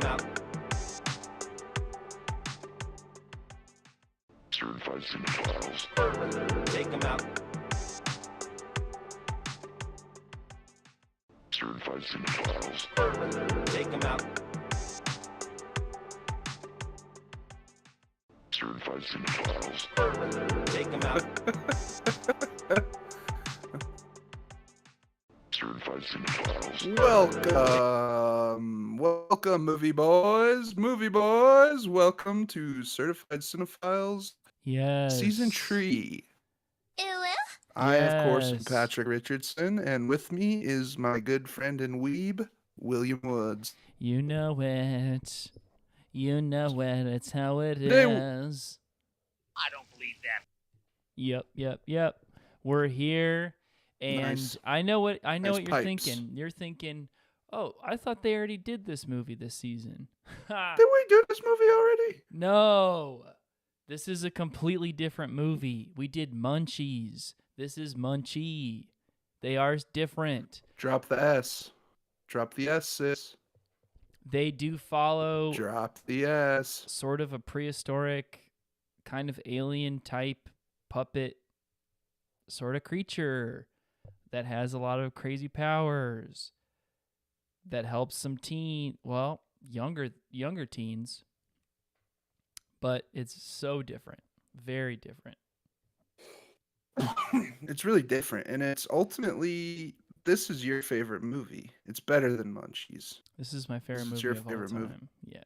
'em out. Certified Cinephiles. Take 'em out. Certified Cinephiles. Take 'em out. Certified Cinephiles. Take 'em out. Certified Cinephiles. Welcome, movie boys. Welcome to Certified Cinephiles Yes. Season 3. I, of course, am Yes. Patrick Richardson, and with me is my good friend and weeb, William Woods. You know it. You know it. It's how it Today- is. I don't believe that. Yep. We're here, and Nice. I know what Nice you're pipes. thinking. You're thinking, oh, I thought they already did this movie this season. Ha. Did we do this movie already? No, this is a completely different movie. We did Munchies. This is Munchie. They are different. Drop the S. Drop the S, sis. They do follow Drop the S. sort of a prehistoric kind of alien type puppet sort of creature that has a lot of crazy powers that helps some younger teens, but it's so different, very different. It's really different, and it's ultimately, this is your favorite movie. It's better than Munchies. This is my favorite This is movie your of all favorite time. movie. Yeah.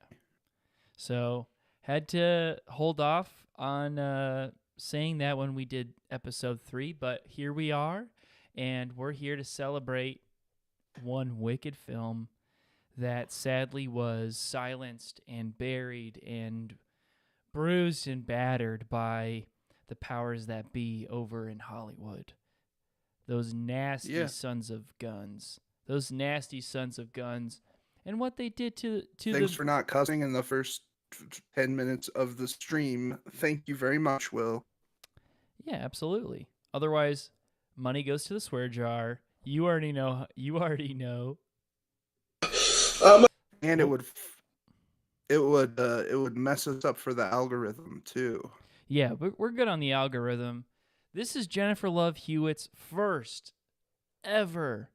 So had to hold off on saying that when we did episode 3, but here we are, and we're here to celebrate one wicked film that sadly was silenced and buried and bruised and battered by the powers that be over in Hollywood. Those nasty sons of guns. Those nasty sons of guns. And what they did to Thanks for not cussing in the first 10 minutes of the stream. Thank you very much, Will. Yeah, absolutely. Otherwise, money goes to the swear jar. You already know. And it would mess us up for the algorithm too. Yeah, we're good on the algorithm. This is Jennifer Love Hewitt's first ever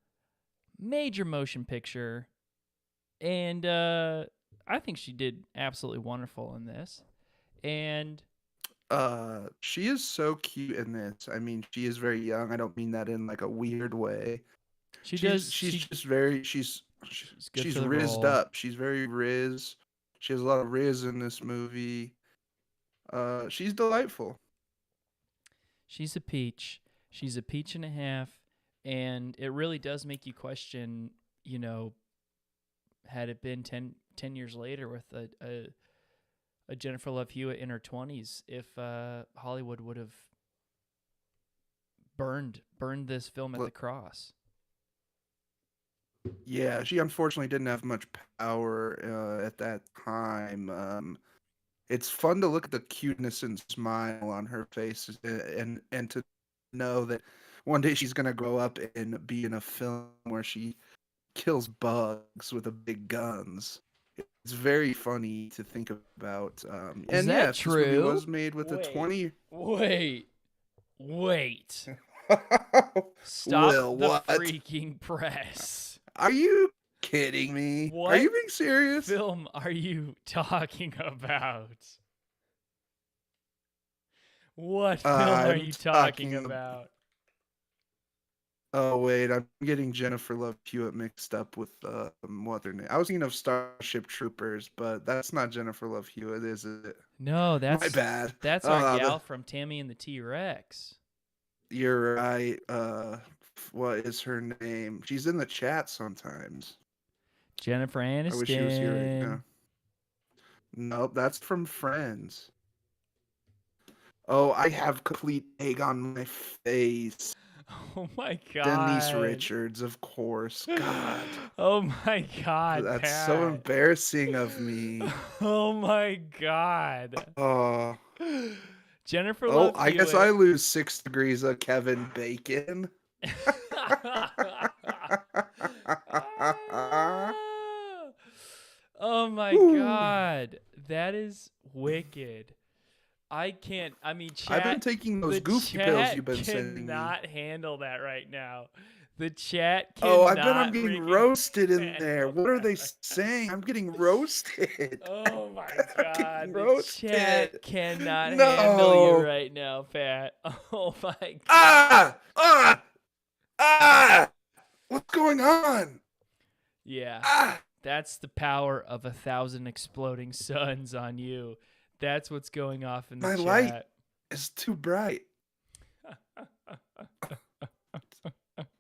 major motion picture, and I think she did absolutely wonderful in this. And she is so cute in this. I mean, she is very young. I don't mean that in like a weird way. She's good for the rizzed role. up. She's very riz. She has a lot of riz in this movie. She's delightful. She's a peach. She's a peach and a half, and it really does make you question, had it been 10 years later with a Jennifer Love Hewitt in her 20s, if Hollywood would have burned this film at the cross. Yeah, she unfortunately didn't have much power at that time. It's fun to look at the cuteness and smile on her face, and to know that one day she's gonna grow up and be in a film where she kills bugs with the big guns. It's very funny to think about. Is and that yes, true? This movie was made with Wait. a 20. Wait. Stop Will, the what? freaking press. Are you kidding me? What Are you being serious? film are you talking about? What film are I'm you talking talking about? Oh wait, I'm getting Jennifer Love Hewitt mixed up with what's her name? I was thinking of Starship Troopers, but that's not Jennifer Love Hewitt, is it? No, that's My bad. That's Oh, our no, gal from Tammy and the T-Rex. You're right. What is her name? She's in the chat sometimes. Jennifer Aniston. I wish she was here right now. Nope, that's from Friends. Oh, I have complete egg on my face. Oh my god. Denise Richards, of course. God. Oh my god. That's Pat. so embarrassing of me. Oh my god. Oh. Jennifer Oh, Love I guess Hewitt. I lose 6 degrees of Kevin Bacon. Oh my Ooh. God, that is wicked. I can't. I mean, I've been chat. taking those The goofy pills chat you've been sending me. cannot handle that right now. The chat Oh, cannot. I bet I'm getting freaking roasted in there. handle What are that they right saying? I'm getting roasted. Oh my I'm God, getting the roasted. chat cannot handle you No. right now, Pat. Oh my God. Ah! Ah! Ah! What's going on? Yeah, Ah! that's the power of 1,000 exploding suns on you. That's what's going off in the My light chat. is too bright.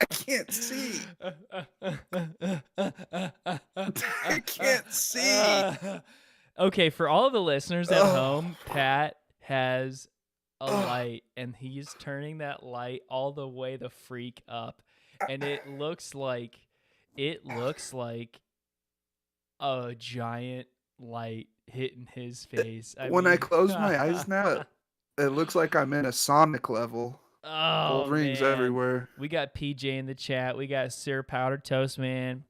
I can't see. I can't see. Okay, for all of the listeners at Oh. home, Pat has a Oh. light, and he's turning that light all the way the freak up, and it looks like a giant light hitting his face. When I close my eyes now, it looks like I'm in a Sonic level. Oh Gold rings man. everywhere. We got PJ in the chat. We got Sir Powdered Toast Man.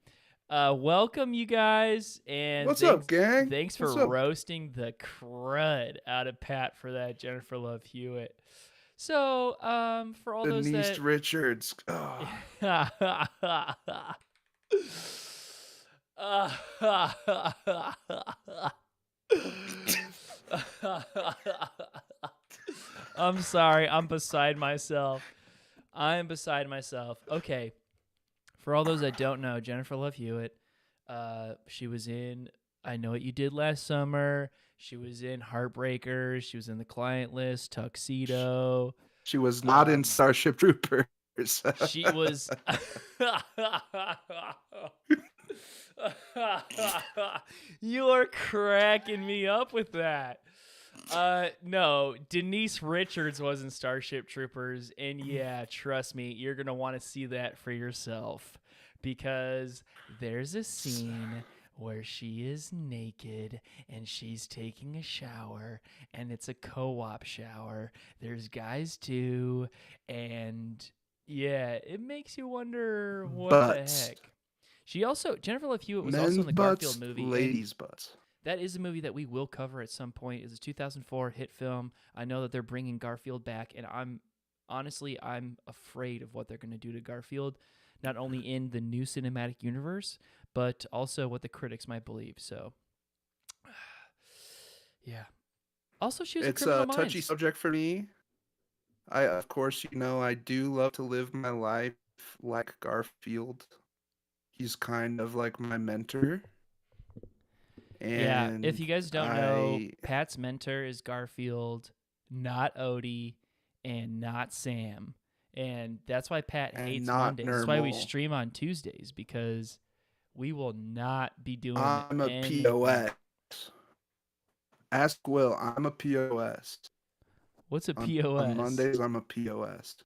Welcome you guys, and What's up, gang? Thanks for What's up? roasting the crud out of Pat for that, Jennifer Love Hewitt. So, for all those Denise that Richards. Oh. I'm sorry. I'm beside myself. Okay. For all those that don't know, Jennifer Love Hewitt, she was in I Know What You Did Last Summer. She was in Heartbreakers. She was in The Client List, Tuxedo. She was not in Starship Troopers. She was. You are cracking me up with that. No, Denise Richards was in Starship Troopers, and yeah, trust me, you're gonna want to see that for yourself because there's a scene where she is naked and she's taking a shower, and it's a co-op shower. There's guys too, and yeah, it makes you wonder what Butts. the heck. Jennifer Love Hewitt was Men's also in the butts, Garfield movie. and ladies' butts. that is a movie that we will cover at some point. It's a 2004 hit film. I know that they're bringing Garfield back, and I'm afraid of what they're going to do to Garfield, not only in the new cinematic universe, but also what the critics might believe. So, yeah. Also, she was It's in Criminal a touchy Minds. subject for me. Of course, I do love to live my life like Garfield. He's kind of like my mentor. Yeah, if And you guys don't know, Pat's mentor is Garfield, not Odie, and not Sam. And that's why Pat And hates not Mondays. That's why we Nermal. stream on Tuesdays, because we will not be doing I'm a anything. POS. Ask Will. I'm a POS. What's a On POS? Mondays, I'm a POS.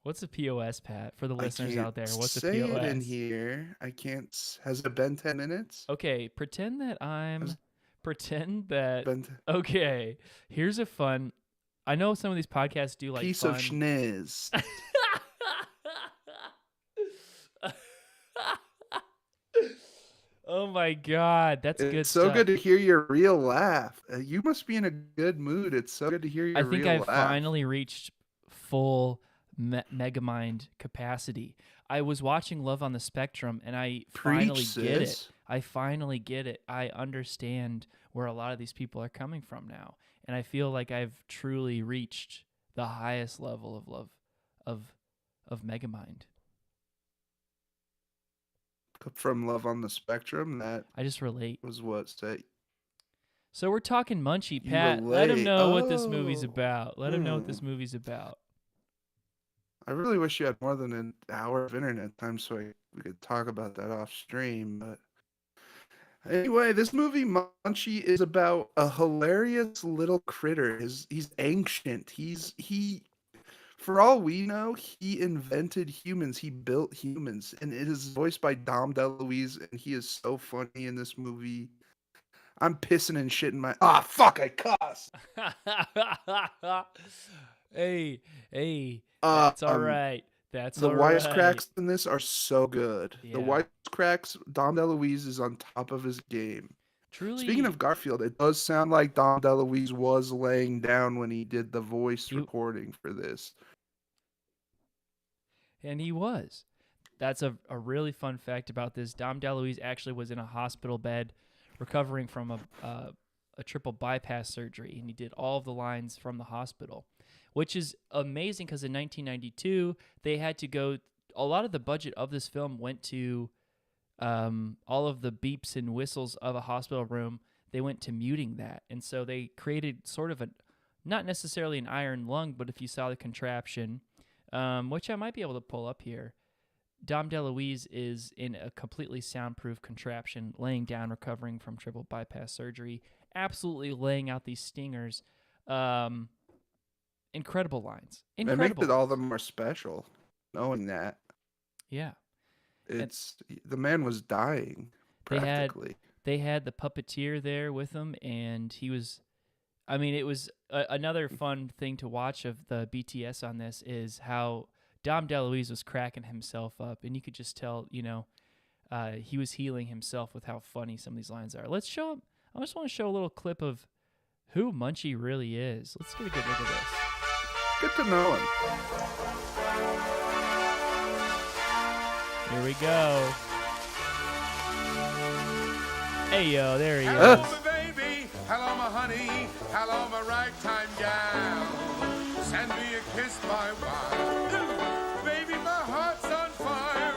What's a POS, Pat? For the I listeners can't out there, what's a say POS? it in here. I can't. Has it been 10 minutes? Okay, pretend that Been okay, here's a fun. I know some of these podcasts do like piece fun. of schniz. Oh my God, that's good It's so stuff. good to hear your real laugh. You must be in a good mood. It's so good to hear your I think real I've laugh. finally reached full Megamind capacity. I was watching Love on the Spectrum, and I finally Preach, get it. sis. I finally get it. I understand where a lot of these people are coming from now, and I feel like I've truly reached the highest level of love of Megamind. From Love on the Spectrum, that I just relate. was what say. So we're talking Munchie, You Pat. Let him relate. know what this movie's Oh. about. Let him know what this movie's about. I really wish you had more than an hour of internet time so we could talk about that off stream. But anyway, this movie Munchie is about a hilarious little critter. He's ancient. He for all we know, he invented humans. He built humans, and it is voiced by Dom DeLuise, and he is so funny in this movie. I'm pissing and shitting my. Fuck! I cuss. Hey, that's all right. That's The all right. wisecracks in this are so good. Yeah. The wisecracks, Dom DeLuise is on top of his game. Truly, Speaking of Garfield, it does sound like Dom DeLuise was laying down when he did the voice He- recording for this. and he was. That's a really fun fact about this. Dom DeLuise actually was in a hospital bed recovering from a triple bypass surgery, and he did all of the lines from the hospital, which is amazing because in 1992, they had to go, a lot of the budget of this film went to all of the beeps and whistles of a hospital room. They went to muting that. And so they created sort of not necessarily an iron lung, but if you saw the contraption, which I might be able to pull up here, Dom DeLuise is in a completely soundproof contraption, laying down, recovering from triple bypass surgery, absolutely laying out these stingers. Incredible lines. It makes it all the more special, knowing that. Yeah. The man was dying, practically. They had the puppeteer there with him, and he was... I mean, it was another fun thing to watch of the BTS on this is how Dom DeLuise was cracking himself up, and you could just tell, he was healing himself with how funny some of these lines are. Let's show him. I just want to show a little clip of who Munchie really is. Let's get a good look at this. Good to know him. Here we go. Hey, yo, there he Hello, is. my baby. Hello, my honey. Hello, my ragtime gal. Send me a kiss, my wife. Baby, my heart's on fire.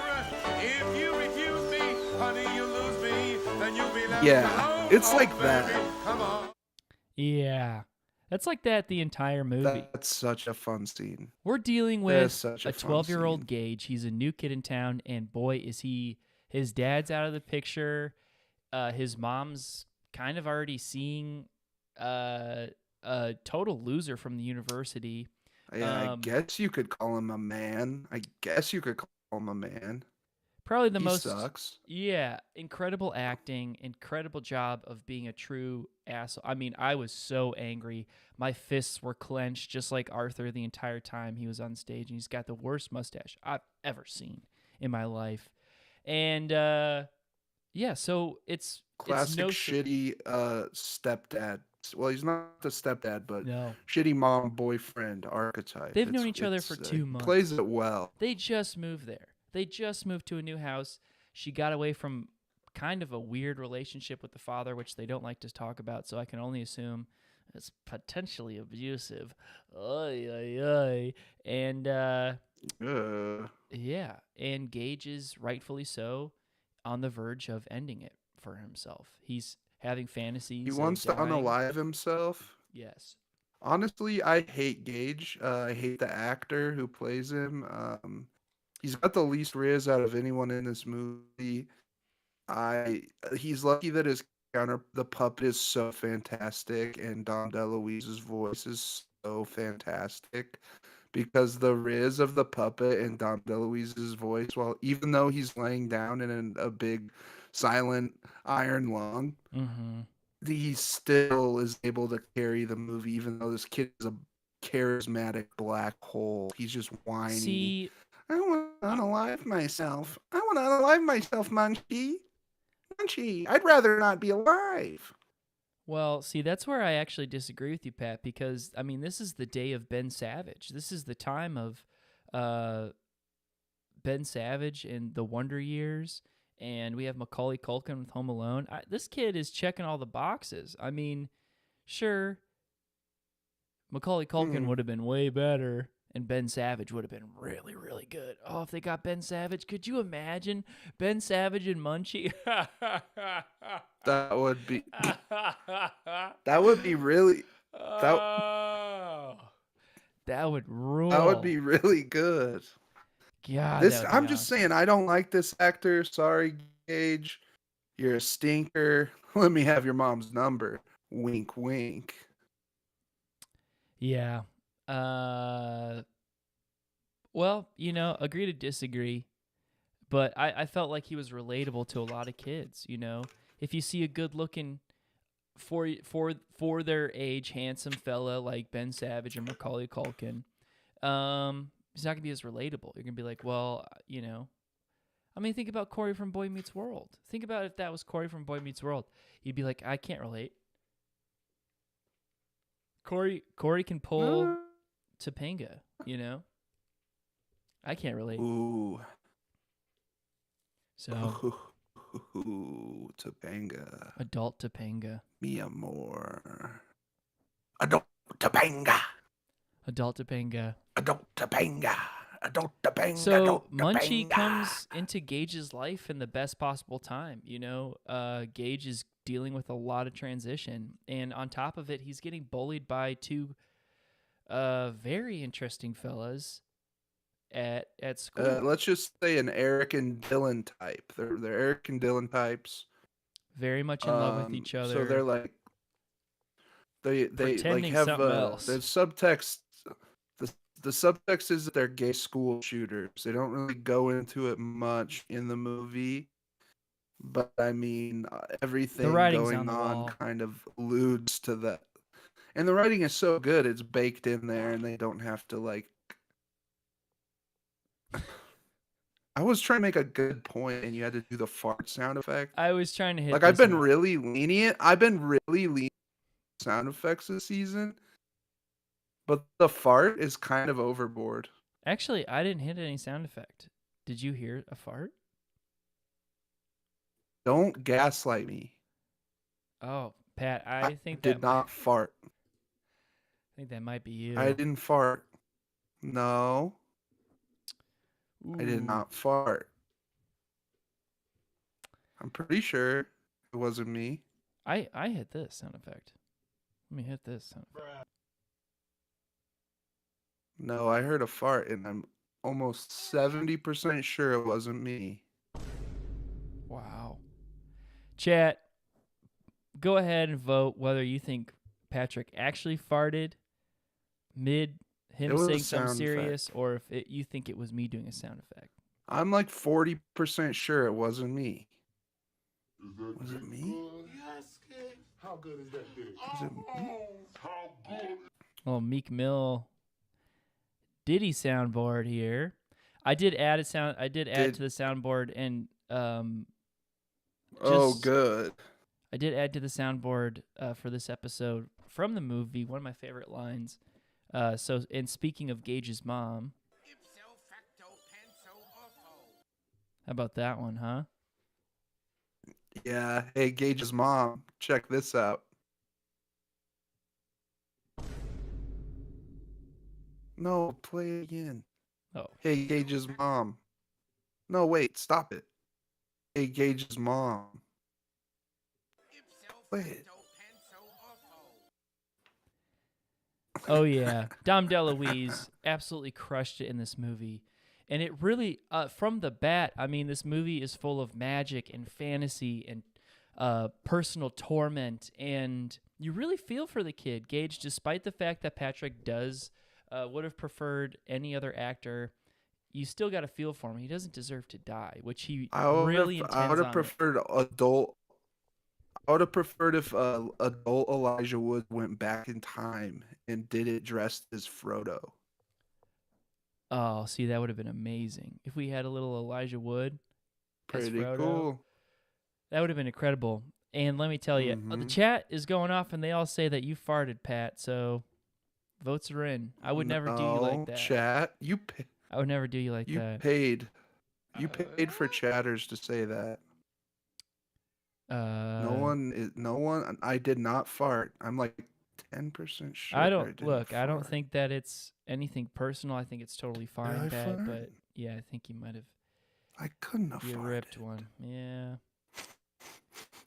If you refuse me, honey, you lose me. Then you'll be left alone. It's Oh, like baby, that. Come on. Yeah. That's like that the entire movie. That's such a fun scene. We're dealing That is with such a a fun 12-year-old scene. Gage. He's a new kid in town, and boy, is he... His dad's out of the picture. His mom's kind of already seeing a total loser from the university. Yeah, I guess you could call him a man. Probably the He most... sucks. Yeah, incredible acting, incredible job of being a true asshole. I mean, I was so angry. My fists were clenched just like Arthur the entire time he was on stage, and he's got the worst mustache I've ever seen in my life. And yeah, so it's Classic no shitty stepdad. Well, he's not the stepdad, but No. shitty mom boyfriend archetype. They've known each other for 2 months. Plays it well. They just moved there. They just moved to a new house. She got away from kind of a weird relationship with the father, which they don't like to talk about, so I can only assume it's potentially abusive. Oy, oy, oy. And, yeah, and Gage is rightfully so on the verge of ending it for himself. He's having fantasies. He of wants to dying. unalive himself. Yes. Honestly, I hate Gage. I hate the actor who plays him. He's got the least riz out of anyone in this movie. He's lucky that his the puppet is so fantastic, and Dom DeLuise's voice is so fantastic, because the riz of the puppet and Dom DeLuise's voice, even though he's laying down in a big silent iron lung, he still is able to carry the movie, even though this kid is a charismatic black hole. He's just whiny. See, I want to unalive myself. Munchie. Munchie, I'd rather not be alive. well, see, that's where I actually disagree with you, Pat, because, I mean, this is the day of Ben Savage. This is the time of Ben Savage and the Wonder Years, and we have Macaulay Culkin with Home Alone. This kid is checking all the boxes. I mean, sure, Macaulay Culkin would have been way better, and Ben Savage would have been really, really good. Oh, if they got Ben Savage, could you imagine Ben Savage and Munchie? That would be really that would rule. that would be really good. God, I'm just saying, I don't like this actor. Sorry, Gage. You're a stinker. Let me have your mom's number. Wink, wink. Yeah. Well, agree to disagree. But I felt like he was relatable to a lot of kids, If you see a good-looking, for their age, handsome fella like Ben Savage or Macaulay Culkin, he's not going to be as relatable. You're going to be like, well, I mean, think about Corey from Boy Meets World. Think about if that was Corey from Boy Meets World. You'd be like, I can't relate. Corey can pull Topanga, you know? I can't relate. Ooh. So, Ooh, Topanga. adult Topanga. Mi amor. Adult Topanga. Adult Topanga. Adult Topanga. Adult Topanga. So adult Munchie Topanga. comes into Gage's life in the best possible time. You know, Gage is dealing with a lot of transition, and on top of it, he's getting bullied by two very interesting fellas at school. Let's just say an Eric and Dylan type. They're Eric and Dylan types. Very much in love with each other. So they're like they like Pretending have something else. the subtext. The subtext is that they're gay school shooters. They don't really go into it much in the movie, but I mean everything writing's going on the on wall. kind of alludes to that. And the writing is so good; it's baked in there, and they don't have to like. I was trying to make a good point, and you had to do the fart sound effect. I was trying to hit. Like I've this been one. really lenient. I've been really lenient with sound effects this season, but the fart is kind of overboard. Actually, I didn't hit any sound effect. Did you hear a fart? Don't gaslight me. Oh, Pat, I think did that not fart. I think that might be you. I didn't fart. No, I did Ooh. not fart. I'm pretty sure it wasn't me. I hit this sound effect. Let me hit this sound effect. No, I heard a fart, and I'm almost 70% sure it wasn't me. Wow. Chat, go ahead and vote whether you think Patrick actually farted mid him It was a saying something sound serious, or if you think it was me doing a sound effect. I'm like 40% sure it wasn't me. Was it me? Yes, kid. How good is that dick? Was it me? How good? Oh, Meek Mill Diddy soundboard here. I did add to the soundboard, and Oh, just- good. I did add to the soundboard for this episode from the movie one of my favorite lines. So, and speaking of Gage's mom, Ipso facto penso offo. how about that one, huh? Yeah. Hey, Gage's mom, check this out. No, play it again. Oh, Hey, Gage's mom. No, wait, stop it. Hey, Gage's mom. Ipso Play facto it. penso offo. oh yeah, Dom DeLuise absolutely crushed it in this movie, and it really, from the bat, I mean, this movie is full of magic and fantasy and personal torment, and you really feel for the kid, Gage, despite the fact that Patrick would have preferred any other actor. You still got to feel for him. He doesn't deserve to die, which he really intends I would have on it. preferred adult. I would have preferred if adult Elijah Wood went back in time and did it dressed as Frodo. Oh, see, that would have been amazing if we had a little Elijah Wood as Pretty Frodo. cool. That would have been incredible. And let me tell you, the Mhm. chat is going off, and they all say that you farted, Pat. So votes are in. I would never do you like No, that. Chat, I would never do you like you that. paid. You paid for chatters to say that. No one. I did not fart. I'm like 10% sure. I don't didn't look. I don't fart. think that it's anything personal. I think it's totally fine, I Pat. fart? But yeah, I think you might have I couldn't have you farted. ripped one. Yeah.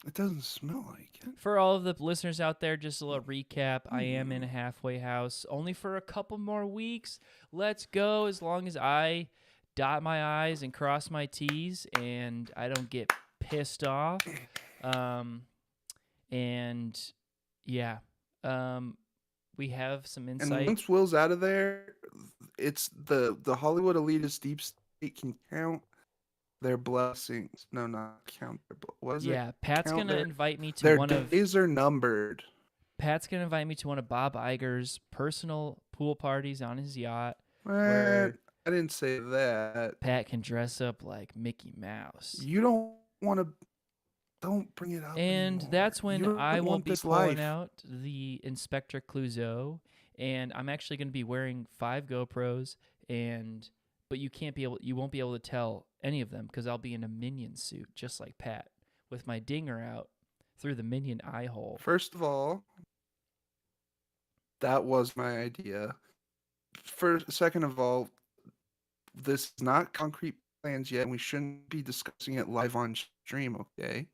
It doesn't smell like it. For all of the listeners out there, just a little recap. I am in a halfway house only for a couple more weeks. Let's go as long as I dot my I's and cross my T's and I don't get pissed off. And yeah, we have some And insight. once Will's out of there, it's the Hollywood elitist deep state can count their blessings. No, not count their what is it? Yeah, Pat's Count gonna their- invite me to Their one of days are numbered. Pat's gonna invite me to one of Bob Iger's personal pool parties on his yacht. Man, Where I didn't say that. Pat can dress up like Mickey Mouse. You don't want to. Don't bring it up. And anymore. that's when You don't I will want be this pulling life. out the Inspector Clouseau, and I'm actually going to be wearing 5 GoPros, but you won't be able to tell any of them because I'll be in a Minion suit, just like Pat, with my dinger out through the Minion eye hole. First of all, that was my idea. Second of all, this is not concrete plans yet, and we shouldn't be discussing it live on stream. Okay.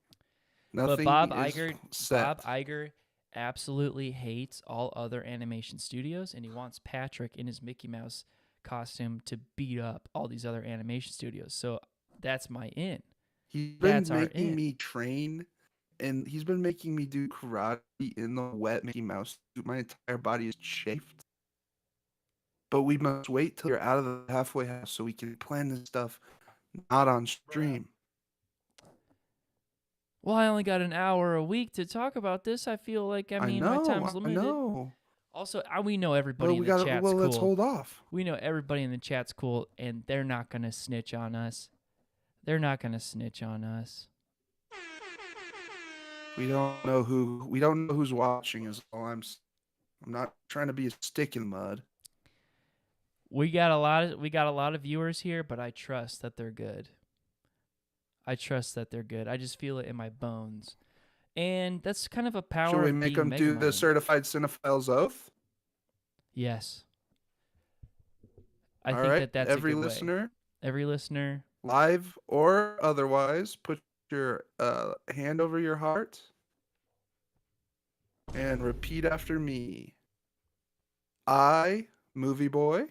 But Nothing Bob is set. Iger absolutely hates all other animation studios, and he wants Patrick in his Mickey Mouse costume to beat up all these other animation studios. So that's my in. He's been That's our making in. me train, and he's been making me do karate in the wet Mickey Mouse suit. My entire body is chafed. But we must wait till you're out of the halfway house so we can plan this stuff not on stream. Well, I only got an hour a week to talk about this. I feel like, my time's limited. I know. Also, we know everybody But in the chat's cool. let's hold off. We know everybody in the chat's cool, and they're not going to snitch on us. They're not going to snitch on us. We don't know who's watching is all I'm not trying to be a stick in the mud. We got a lot of viewers here, but I trust that they're good. I just feel it in my bones. And that's kind of a power Should we of make being them do the Megamind. certified Cinephiles oath? Yes. I All think right, that's every a good way. listener, Every listener. live or otherwise, put your hand over your heart and repeat after me. I, Movie Boy,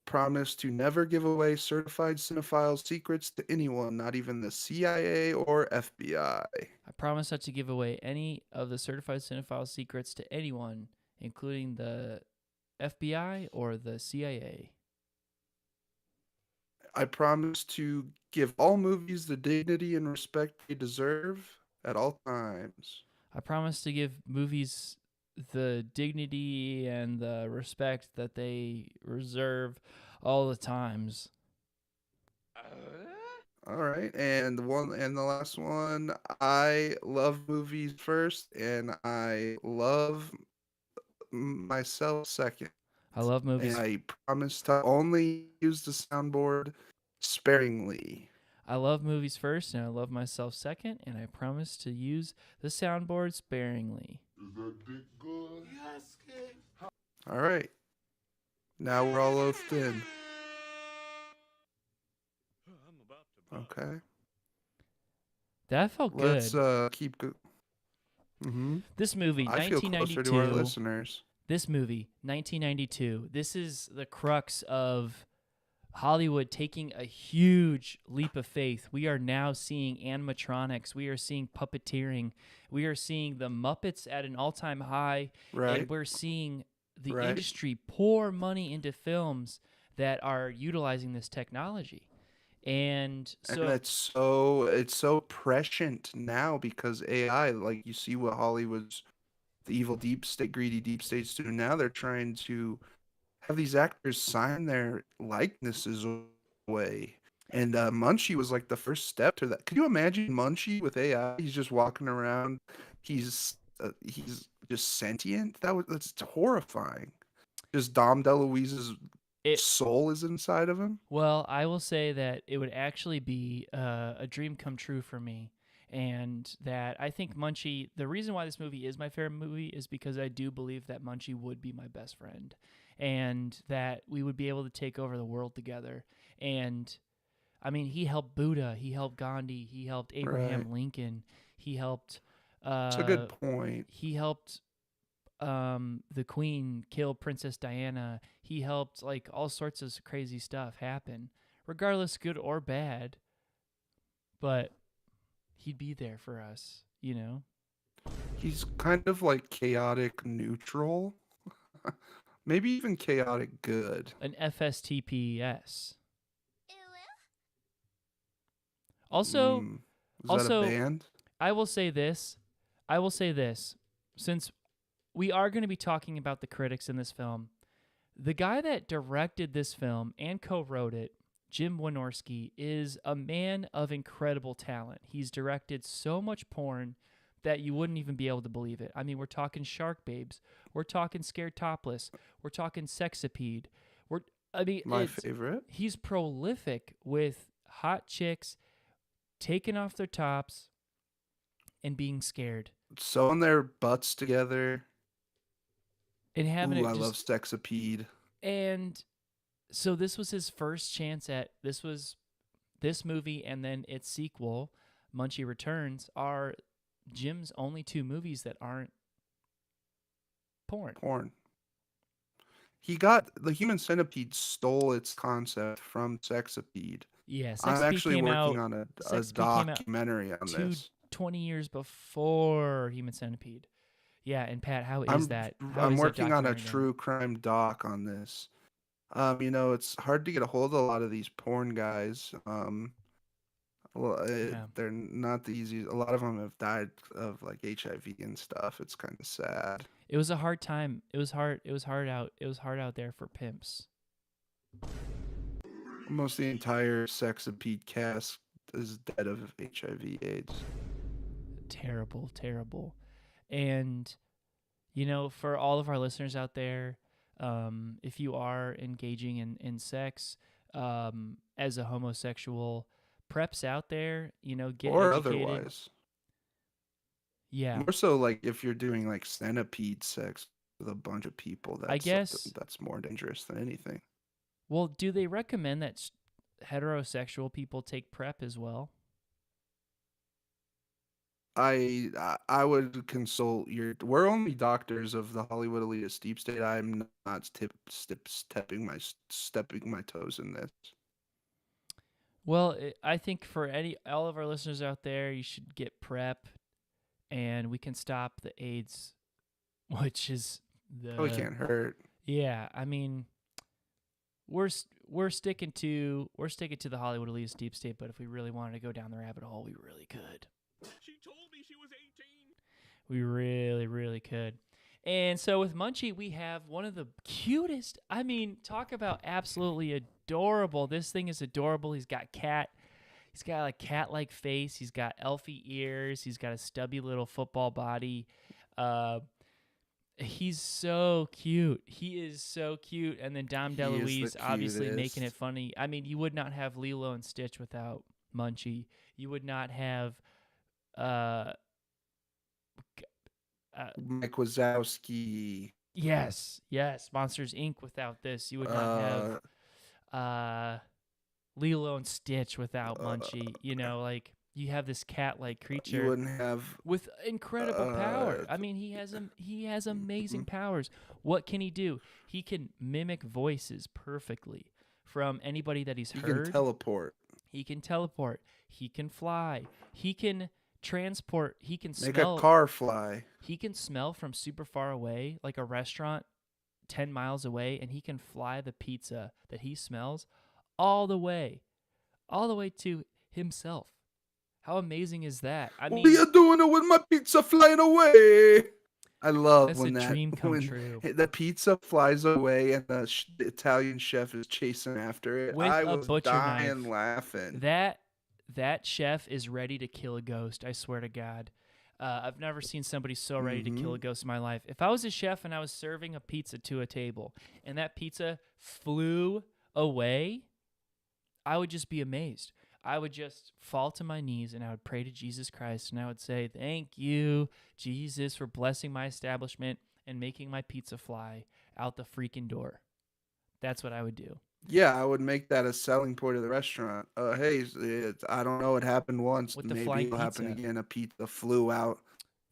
promise to never give away certified Cinephiles secrets to anyone, not even the CIA or FBI. I promise not to give away any of the certified cinephile secrets to anyone, including the FBI or the CIA. I promise to give all movies the dignity and respect they deserve at all times. I promise to give movies the dignity and the respect that they reserve all the times. All right, and the last one, I love movies first, and I love myself second. I love movies. And I promise to only use the soundboard sparingly. I love movies first, and I love myself second, and I promise to use the soundboard sparingly. Is that dick good? Yes, kid. All right. Now we're all oathed in. Okay. That felt good. Let's keep good. Mm-hmm. This movie, I feel closer to our listeners. This movie, 1992. This is the crux of Hollywood taking a huge leap of faith. We are now seeing animatronics. We are seeing puppeteering. We are seeing the Muppets at an all-time high. Right. And we're seeing the industry pour money into films that are utilizing this technology. And so it's so prescient now because AI, like you see what Hollywood's the evil greedy deep states do now. They're trying to have these actors sign their likenesses away. And Munchie was like the first step to that. Could you imagine Munchie with AI? He's just walking around. He's just sentient. That's horrifying. Just Dom DeLuise's soul is inside of him. Well, I will say that it would actually be a dream come true for me. And that I think Munchie, the reason why this movie is my favorite movie is because I do believe that Munchie would be my best friend and that we would be able to take over the world together. And I mean, he helped Buddha, he helped Gandhi, he helped Abraham Lincoln, he helped. That's a good point. He helped the Queen kill Princess Diana. He helped like all sorts of crazy stuff happen, regardless good or bad. But he'd be there for us, you know? He's kind of like chaotic neutral. Maybe even chaotic good. An FSTPS. Also, is that a band? I will say this. Since we are going to be talking about the critics in this film, The guy that directed this film and co-wrote it, Jim Wynorski, is a man of incredible talent. He's directed so much porn that you wouldn't even be able to believe it. I mean, we're talking Shark Babes. We're talking Scared Topless. We're talking Sexapede. My favorite. He's prolific with hot chicks taking off their tops and being scared. Sewing their butts together. And having Ooh, it I just, love Sexapede. And so this was his first chance at this movie, and then its sequel, Munchie Returns, are Jim's only two movies that aren't porn. The Human Centipede stole its concept from Sexapede. Yeah, I'm Sexapede actually came working out. on a Sexapede came out documentary on this. 20 years before Human Centipede. Yeah, and Pat, how is that? I'm working on a true crime doc on this. It's hard to get a hold of a lot of these porn guys. They're not the easiest. A lot of them have died of like HIV and stuff. It's kind of sad. It was a hard time. It was hard out there for pimps. Almost the entire Sexapede cast is dead of HIV/AIDS. Terrible, terrible. And, for all of our listeners out there, if you are engaging in sex as a homosexual, preps out there, get or educated. Otherwise. Yeah. More so like if you're doing like centipede sex with a bunch of people, that's more dangerous than anything. Well, do they recommend that heterosexual people take PrEP as well? I would consult we're only doctors of the Hollywood elitist deep state. I'm not stepping my toes in this. Well, I think for all of our listeners out there, you should get PrEP, and we can stop the AIDS, which is Probably can't hurt. Yeah, I mean, we're sticking to the Hollywood elitist deep state, but if we really wanted to go down the rabbit hole, we really could. She told me she was 18. We really, really could. And so with Munchie, we have one of the cutest. I mean, talk about absolutely adorable. This thing is adorable. He's got a cat-like face. He's got elfy ears. He's got a stubby little football body. He's so cute. He is so cute. And then Dom DeLuise obviously making it funny. I mean, you would not have Lilo and Stitch without Munchie. You would not have Mike Wazowski. Yes, Monsters Inc. without this. You would not have Lilo and Stitch without Munchie. You have this cat-like creature. You wouldn't have with incredible power. I mean, he has amazing powers. What can he do? He can mimic voices perfectly from anybody that he's heard. He can teleport. He can fly. He can transport. He can make smell. A car fly. He can smell from super far away, like a restaurant 10 miles away, and he can fly the pizza that he smells all the way to himself. How amazing is that? I mean, what are you doing with my pizza flying away? I love that's when a dream come true. The pizza flies away and the Italian chef is chasing after it. With I a was butcher dying knife. laughing. That chef is ready to kill a ghost. I swear to God. I've never seen somebody so ready to kill a ghost in my life. If I was a chef and I was serving a pizza to a table and that pizza flew away, I would just be amazed. I would just fall to my knees and I would pray to Jesus Christ and I would say, "Thank you, Jesus, for blessing my establishment and making my pizza fly out the freaking door." That's what I would do. Yeah, I would make that a selling point of the restaurant. Hey, I don't know. It happened once. With the Maybe flying it'll happen pizza. again. A pizza flew out.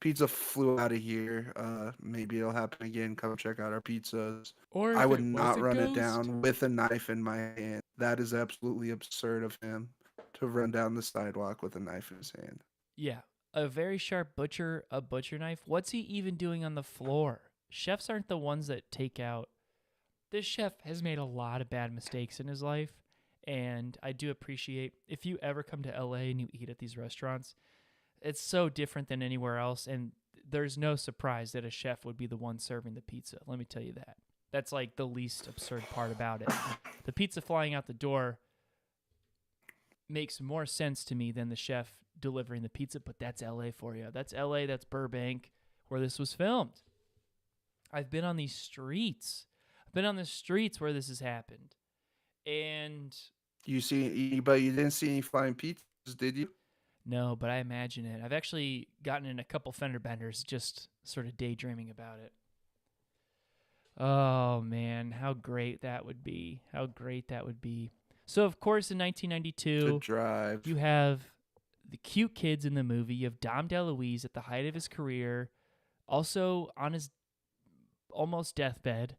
Pizza flew out of here. Maybe it'll happen again. Come check out our pizzas. Or I if would it was not a run it ghost. down with a knife in my hand. That is absolutely absurd of him to run down the sidewalk with a knife in his hand. Yeah, a very sharp butcher knife. What's he even doing on the floor? Chefs aren't the ones that take out. This chef has made a lot of bad mistakes in his life, and I do appreciate if you ever come to LA and you eat at these restaurants, it's so different than anywhere else, and there's no surprise that a chef would be the one serving the pizza. Let me tell you that. That's like the least absurd part about it. The pizza flying out the door makes more sense to me than the chef delivering the pizza, but that's LA for you. That's LA, that's Burbank, where this was filmed. I've been on these streets. I've been on the streets where this has happened. And But you didn't see any flying pizzas, did you? no, but I imagine it. I've actually gotten in a couple fender benders just sort of daydreaming about it. Oh, man, how great that would be. How great that would be. So, of course, in 1992, Good drive. you have the cute kids in the movie. You have Dom DeLuise at the height of his career, also on his almost deathbed.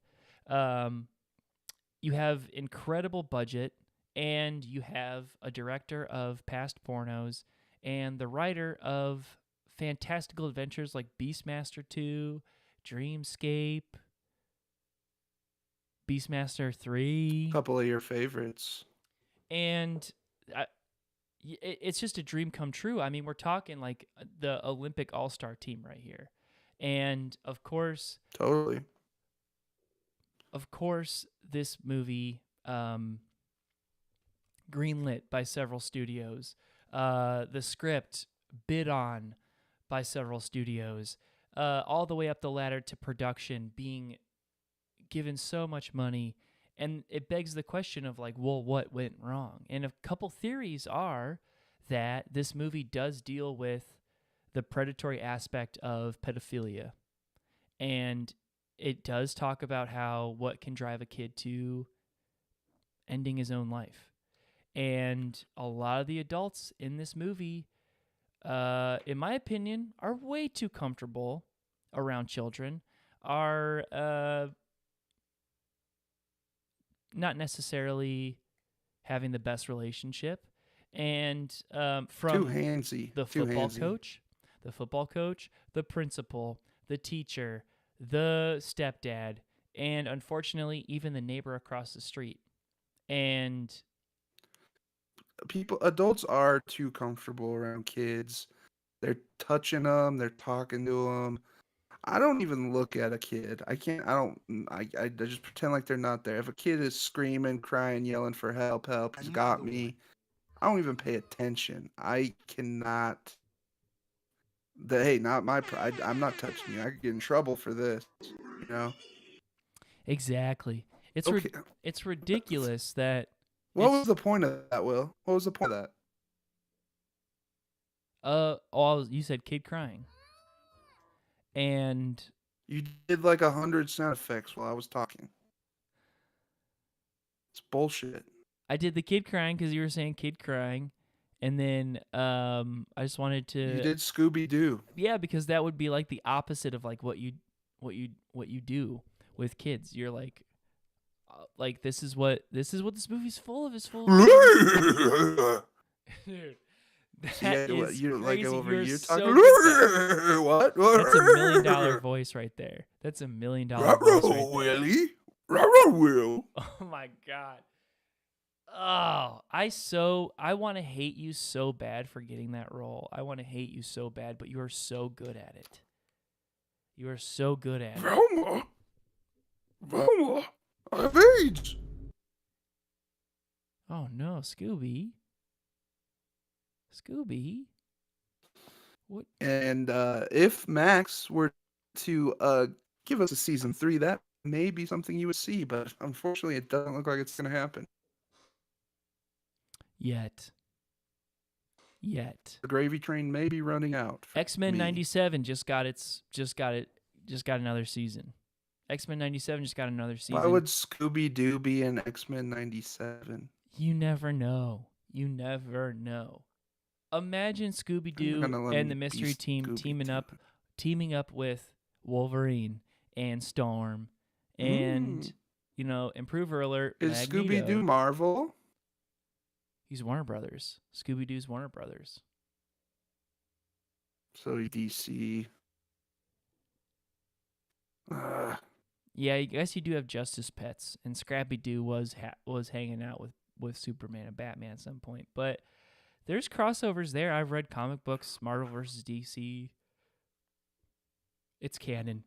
You have incredible budget, and you have a director of past pornos and the writer of fantastical adventures like Beastmaster 2, Dreamscape, Beastmaster 3. Couple of your favorites. And it's just a dream come true. I mean, we're talking like the Olympic all-star team right here. And of course, Totally. this movie greenlit by several studios. The script bid on by several studios, all the way up the ladder to production, being given so much money. And it begs the question of like, well, what went wrong? And a couple theories are that this movie does deal with the predatory aspect of pedophilia. And it does talk about what can drive a kid to ending his own life. And a lot of the adults in this movie, in my opinion, are way too comfortable around children, are not necessarily having the best relationship. And Too from handsy. the Too football handsy. coach, the principal, the teacher, the stepdad, and unfortunately, even the neighbor across the street. And Adults are too comfortable around kids. They're touching them. They're talking to them. I don't even look at a kid. I can't. I just pretend like they're not there. If a kid is screaming, crying, yelling for help, he's got me. I don't even pay attention. I cannot. Hey, not my pride. I'm not touching you. I could get in trouble for this. You know. exactly, it's Okay. it's ridiculous that. What was the point of that, Will? What was the point of that? You said kid crying, and You did like 100 sound effects while I was talking. It's bullshit. I did the kid crying because you were saying kid crying, and then I just wanted to. You did Scooby Doo. Yeah, because that would be like the opposite of like what you do with kids. You're like this is what this movie's full of. Is full of. Dude, that is you like it crazy. over You're you so talking. good at What? That's $1 million voice right there. That's $1 million voice right there. Willie. Will. Oh my god. Oh, I want to hate you so bad for getting that role. I want to hate you so bad, but you are so good at it. You are so good at it. Velma, I have AIDS. Oh no, Scooby. What? And if Max were to give us a season 3, that may be something you would see, but unfortunately, it doesn't look like it's going to happen. Yet. The gravy train may be running out. X-Men 97 just got another season. X-Men 97 just got another season. Why would Scooby Doo be in X-Men 97? You never know. Imagine Scooby-Doo and the mystery team teaming up with Wolverine and Storm and Improver Alert. Is Magneto. Scooby-Doo Marvel? He's Warner Brothers. Scooby-Doo's Warner Brothers. So DC. Yeah, I guess you do have Justice Pets, and Scrappy-Doo was hanging out with Superman and Batman at some point. But there's crossovers there. I've read comic books, Marvel versus DC. It's canon.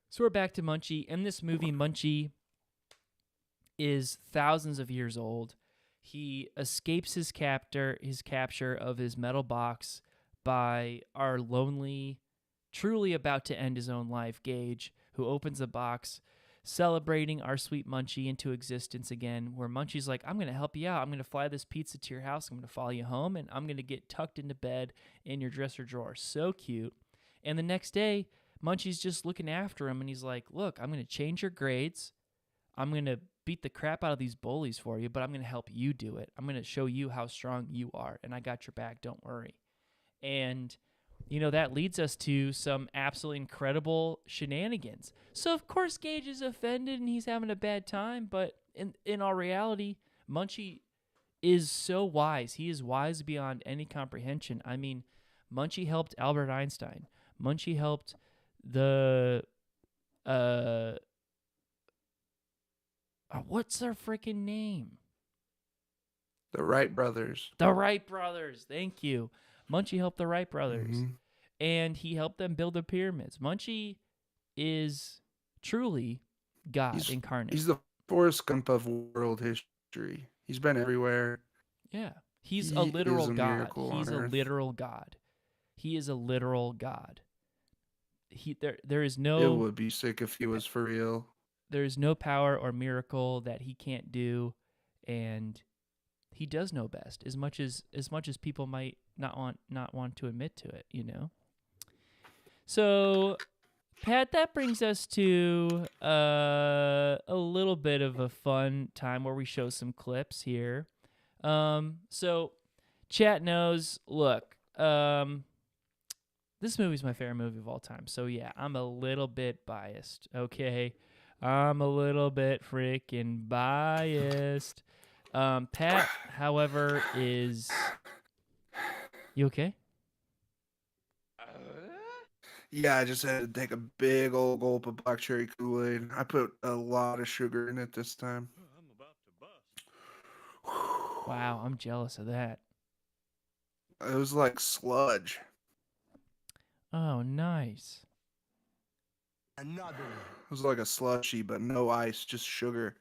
So we're back to Munchie. In this movie, Munchie is thousands of years old. He escapes his capture of his metal box by our lonely, truly about to end his own life, Gage, who opens the box, celebrating our sweet Munchie into existence again, where Munchie's like, I'm going to help you out. I'm going to fly this pizza to your house. I'm going to follow you home, and I'm going to get tucked into bed in your dresser drawer. So cute. And the next day, Munchie's just looking after him, and he's like, look, I'm going to change your grades. I'm going to beat the crap out of these bullies for you, but I'm going to help you do it. I'm going to show you how strong you are, and I got your back. Don't worry. And, that leads us to some absolutely incredible shenanigans. So, of course, Gage is offended, and he's having a bad time, but in all reality, Munchie is so wise. He is wise beyond any comprehension. I mean, Munchie helped Albert Einstein. Munchie helped the what's their freaking name? The Wright brothers. The Wright brothers. Thank you. Munchie helped the Wright brothers. Mhm. And he helped them build the pyramids. Munchie is truly God incarnate. He's the Forrest Gump of world history. He's been everywhere. Yeah. He's He a literal is a God. miracle He's on a earth. literal God. He is a literal God. There is It no would be sick if he was for real. there is no power or miracle that he can't do, and he does know best as much as people might not want to admit to it, So, Pat, that brings us to a little bit of a fun time where we show some clips here. So chat knows, look, this movie's my favorite movie of all time. So yeah, I'm a little bit biased, okay? I'm a little bit freaking biased. Pat, however, is... You okay? Yeah, I just had to take a big old gulp of black cherry Kool-Aid. I put a lot of sugar in it this time. I'm about to bust. Wow, I'm jealous of that. It was like sludge. Oh, nice. Another It was like a slushy, but no ice, just sugar.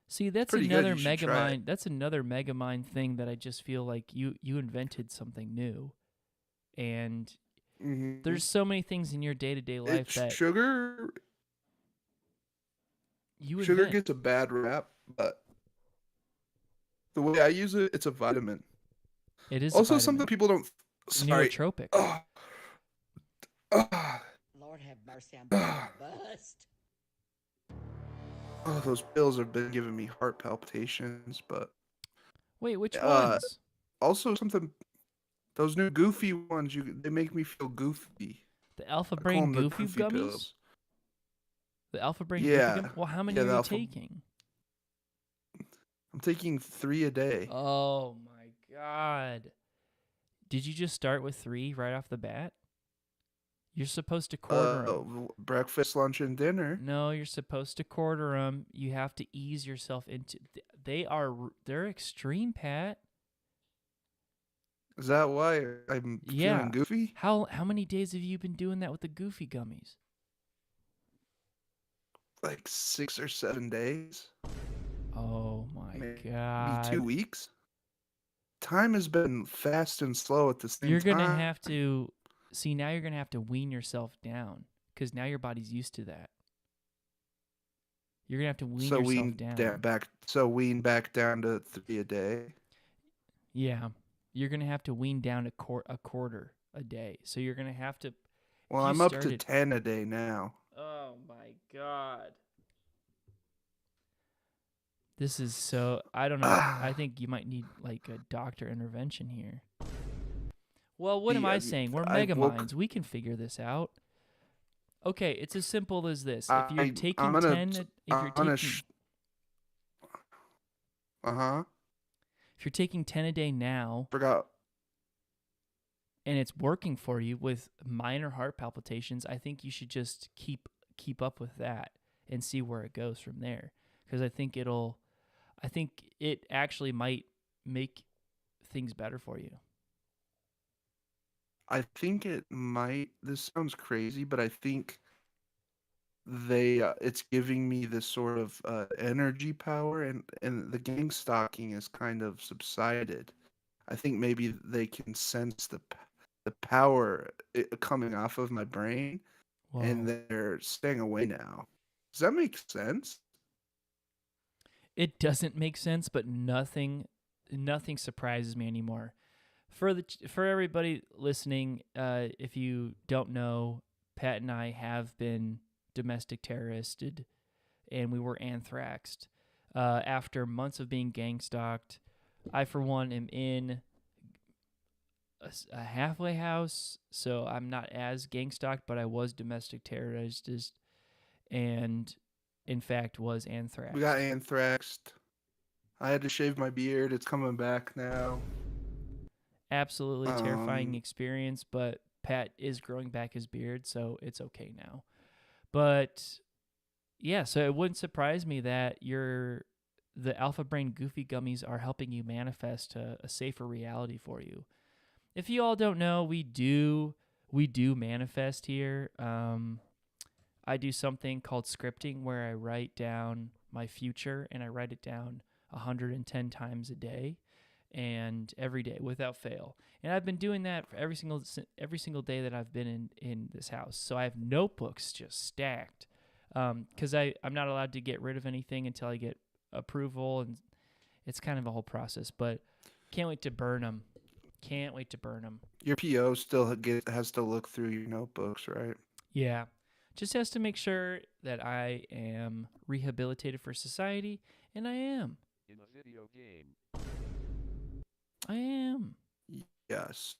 See, that's pretty good, another you should try it. Megamind. That's another Megamind thing that I just feel like you invented something new, and Mhm. there's so many things in your day-to-day life It's that sugar. you Sugar invent. gets a bad rap, but the way I use it, it's a vitamin. It is Also, a something vitamin. people don't. Sorry. Neurotropic. Oh. Lord have mercy, I'm about to bust. Oh, those pills have been giving me heart palpitations, but Wait, which uh, ones? also something. Those new goofy ones, they make me feel goofy. The Alpha I call Brain 'em the Goofy gummies? pills. The Alpha Brain Yeah. Goofy gummies? Well, how many Yeah, are the you Alpha- taking? I'm taking 3 a day. Oh my god. Did you just start with 3 right off the bat? You're supposed to quarter 'em. Breakfast, lunch, and dinner. No, you're supposed to quarter them. You have to ease yourself into. They're extreme, Pat. Is that why I'm Yeah. feeling goofy? How many days have you been doing that with the Goofy gummies? Like 6 or 7 days. Oh my Maybe god. 2 weeks. Time has been fast and slow at the same time. You're gonna have to see now. You're gonna have to wean yourself down because now your body's used to that. You're gonna have to wean yourself down. Wean back down to 3 a day. Yeah, you're gonna have to wean down to a quarter a day. So you're gonna have to. Well, You I'm up to started- 10 a day now. Oh my god. This is so. I don't know. I think you might need like a doctor intervention here. Well, what am I saying? We're I woke- Megaminds. We can figure this out. Okay, it's as simple as this. If you're I'm taking gonna 10, t- if you're I'm gonna taking Uh-huh. if you're taking 10 a day now Forgot. and it's working for you with minor heart palpitations, I think you should just keep up with that and see where it goes from there. Because I think it actually might make things better for you. I think it might. This sounds crazy, but I think it's giving me this sort of energy power, and the gang stalking is kind of subsided. I think maybe they can sense the power coming off of my brain, and Whoa. they're staying away now. Does that make sense? It doesn't make sense, but nothing surprises me anymore. For everybody listening, if you don't know, Pat and I have been domestic terroristed, and we were anthraxed. After months of being gang stalked, I for one am in a halfway house, so I'm not as gang stalked, but I was domestic terrorized, and in fact was anthraxed. We got anthraxed. I had to shave my beard. It's coming back now. Absolutely terrifying Um, experience, but Pat is growing back his beard, so it's okay now. But yeah, so it wouldn't surprise me that the Alpha Brain Goofy Gummies are helping you manifest a safer reality for you. If you all don't know, we do manifest here. I do something called scripting where I write down my future, and I write it down 110 times a day and every day without fail. And I've been doing that for every single day that I've been in this house. So I have notebooks just stacked because I'm not allowed to get rid of anything until I get approval, and it's kind of a whole process. But can't wait to burn them. Can't wait to burn them. your PO still has to look through your notebooks, right? Yeah. Just has to make sure that I am rehabilitated for society, and I am. In a video game. I am. Yes.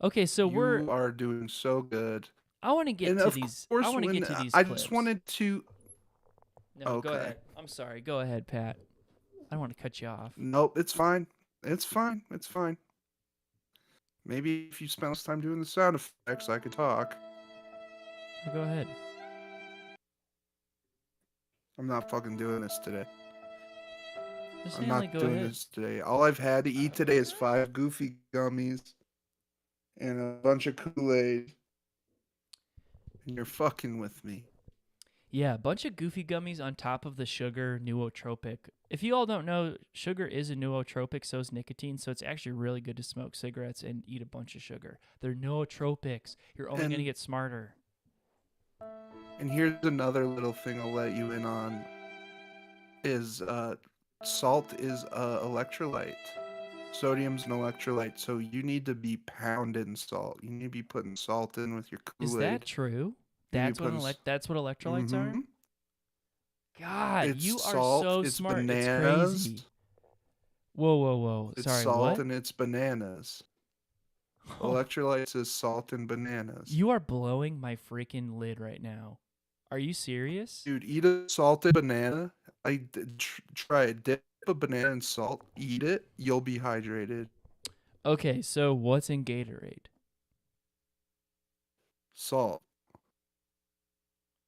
Okay, so You are doing so good. I want to get And to of these. course, I want to when get to these I clips. just wanted to. No, go Okay. ahead. I'm sorry. Go ahead, Pat. I don't want to cut you off. Nope, it's fine. It's fine. It's fine. Maybe if you spend less time doing the sound effects, I could talk. Go ahead. I'm not fucking doing this today. Just I'm handle not it, go doing ahead. this today. All I've had to eat today is 5 Goofy gummies and a bunch of Kool-Aid. And you're fucking with me. Yeah, a bunch of goofy gummies on top of the sugar nootropic. If you all don't know, sugar is a nootropic, so is nicotine, so it's actually really good to smoke cigarettes and eat a bunch of sugar. They're nootropics. You're only going to And- get smarter. And here's another little thing I'll let you in on. Is salt is electrolyte. Sodium's an electrolyte, so you need to be pounding salt. You need to be putting salt in with your Kool-Aid. Is that true? You That's what put that's what electrolytes are? Mhm. God, It's you are salt, so it's smart. bananas. It's crazy. Whoa. It's Sorry, salt what? and it's bananas. Electrolytes is salt and bananas. You are blowing my freaking lid right now. Are you serious? Dude, eat a salted banana. Try it. Dip a banana in salt. Eat it. You'll be hydrated. Okay, so what's in Gatorade? Salt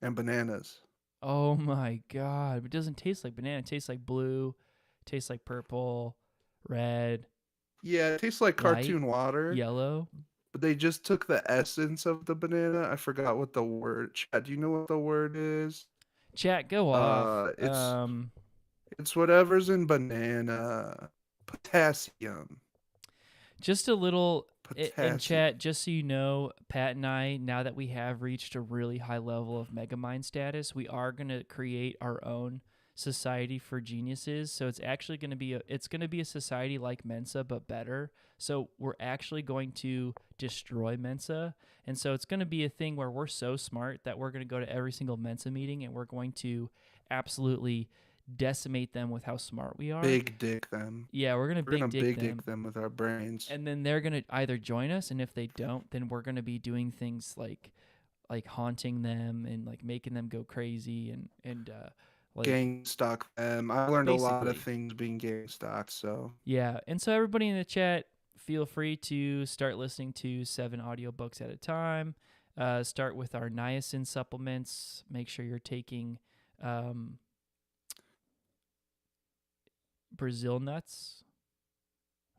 and bananas. Oh my god. It doesn't taste like banana. It tastes like blue. It tastes like purple, red, Yeah, it tastes like cartoon water. yellow. But they just took the essence of the banana. I forgot what the word. Chad, do you know what the word is? Chat, go off. It's whatever's in banana. Potassium. Just a little in Potassium. chat, just so you know, Pat and I, now that we have reached a really high level of Megamind status, we are going to create our own society for geniuses. So it's actually going to be a society like Mensa, but better. So we're actually going to destroy Mensa. And so it's going to be a thing where we're so smart that we're going to go to every single Mensa meeting and we're going to absolutely decimate them with how smart we are. Big dick them. Yeah, we're going to We're gonna big big dick them with our brains. and then they're going to either join us, and if they don't, then we're going to be doing things like haunting them and like making them go crazy and like Gang stalk them. I learned a lot of Basically. things being gang stalked, so yeah. And so everybody in the chat, feel free to start listening to 7 audiobooks at a time. Start with our niacin supplements. Make sure you're taking Brazil nuts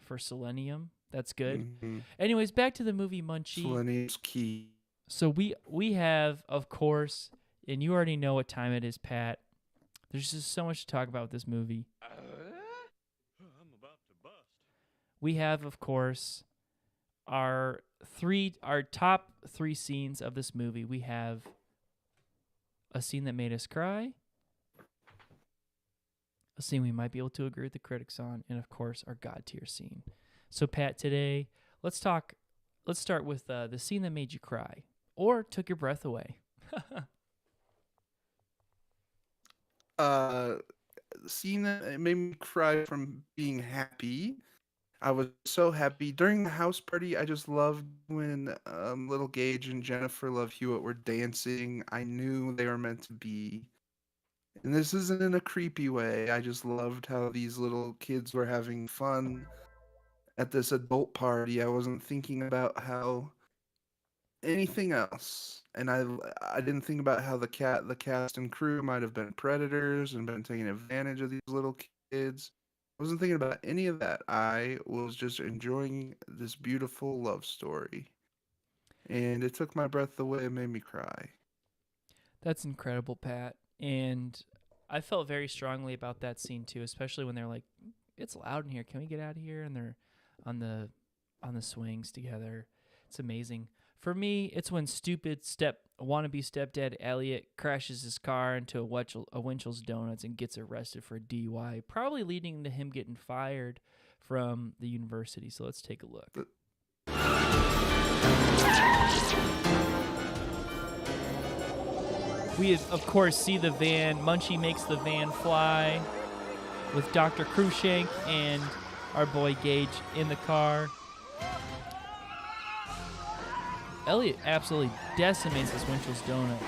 for selenium. That's good. mhm. Anyways, back to the movie Munchie. Selenium's key. So we have, of course, And you already know what time it is, Pat. There's just so much to talk about with this movie. I'm about to bust. We have, of course, our top 3 scenes of this movie. We have a scene that made us cry, a scene we might be able to agree with the critics on, and of course our God tier scene. So Pat, today let's start with the scene that made you cry or took your breath away. Scene that made me cry from being happy. I was so happy during the house party. I just loved when little Gage and Jennifer Love Hewitt were dancing. I knew they were meant to be. And this isn't in a creepy way. I just loved how these little kids were having fun at this adult party. I wasn't thinking about how anything else. And I didn't think about how the cast and crew might have been predators and been taking advantage of these little kids. I wasn't thinking about any of that. I was just enjoying this beautiful love story. And it took my breath away and made me cry. That's incredible, Pat. And I felt very strongly about that scene too, especially when they're like, "It's loud in here. Can we get out of here?" And they're on the swings together. It's amazing. For me, it's when stupid wannabe stepdad Elliot crashes his car into a Winchell's Donuts and gets arrested for a DUI, probably leading to him getting fired from the university. So let's take a look. We, of course, see the van. Munchie makes the van fly with Dr. Cruikshank and our boy Gage in the car. Elliot absolutely decimates this Winchell's Donuts.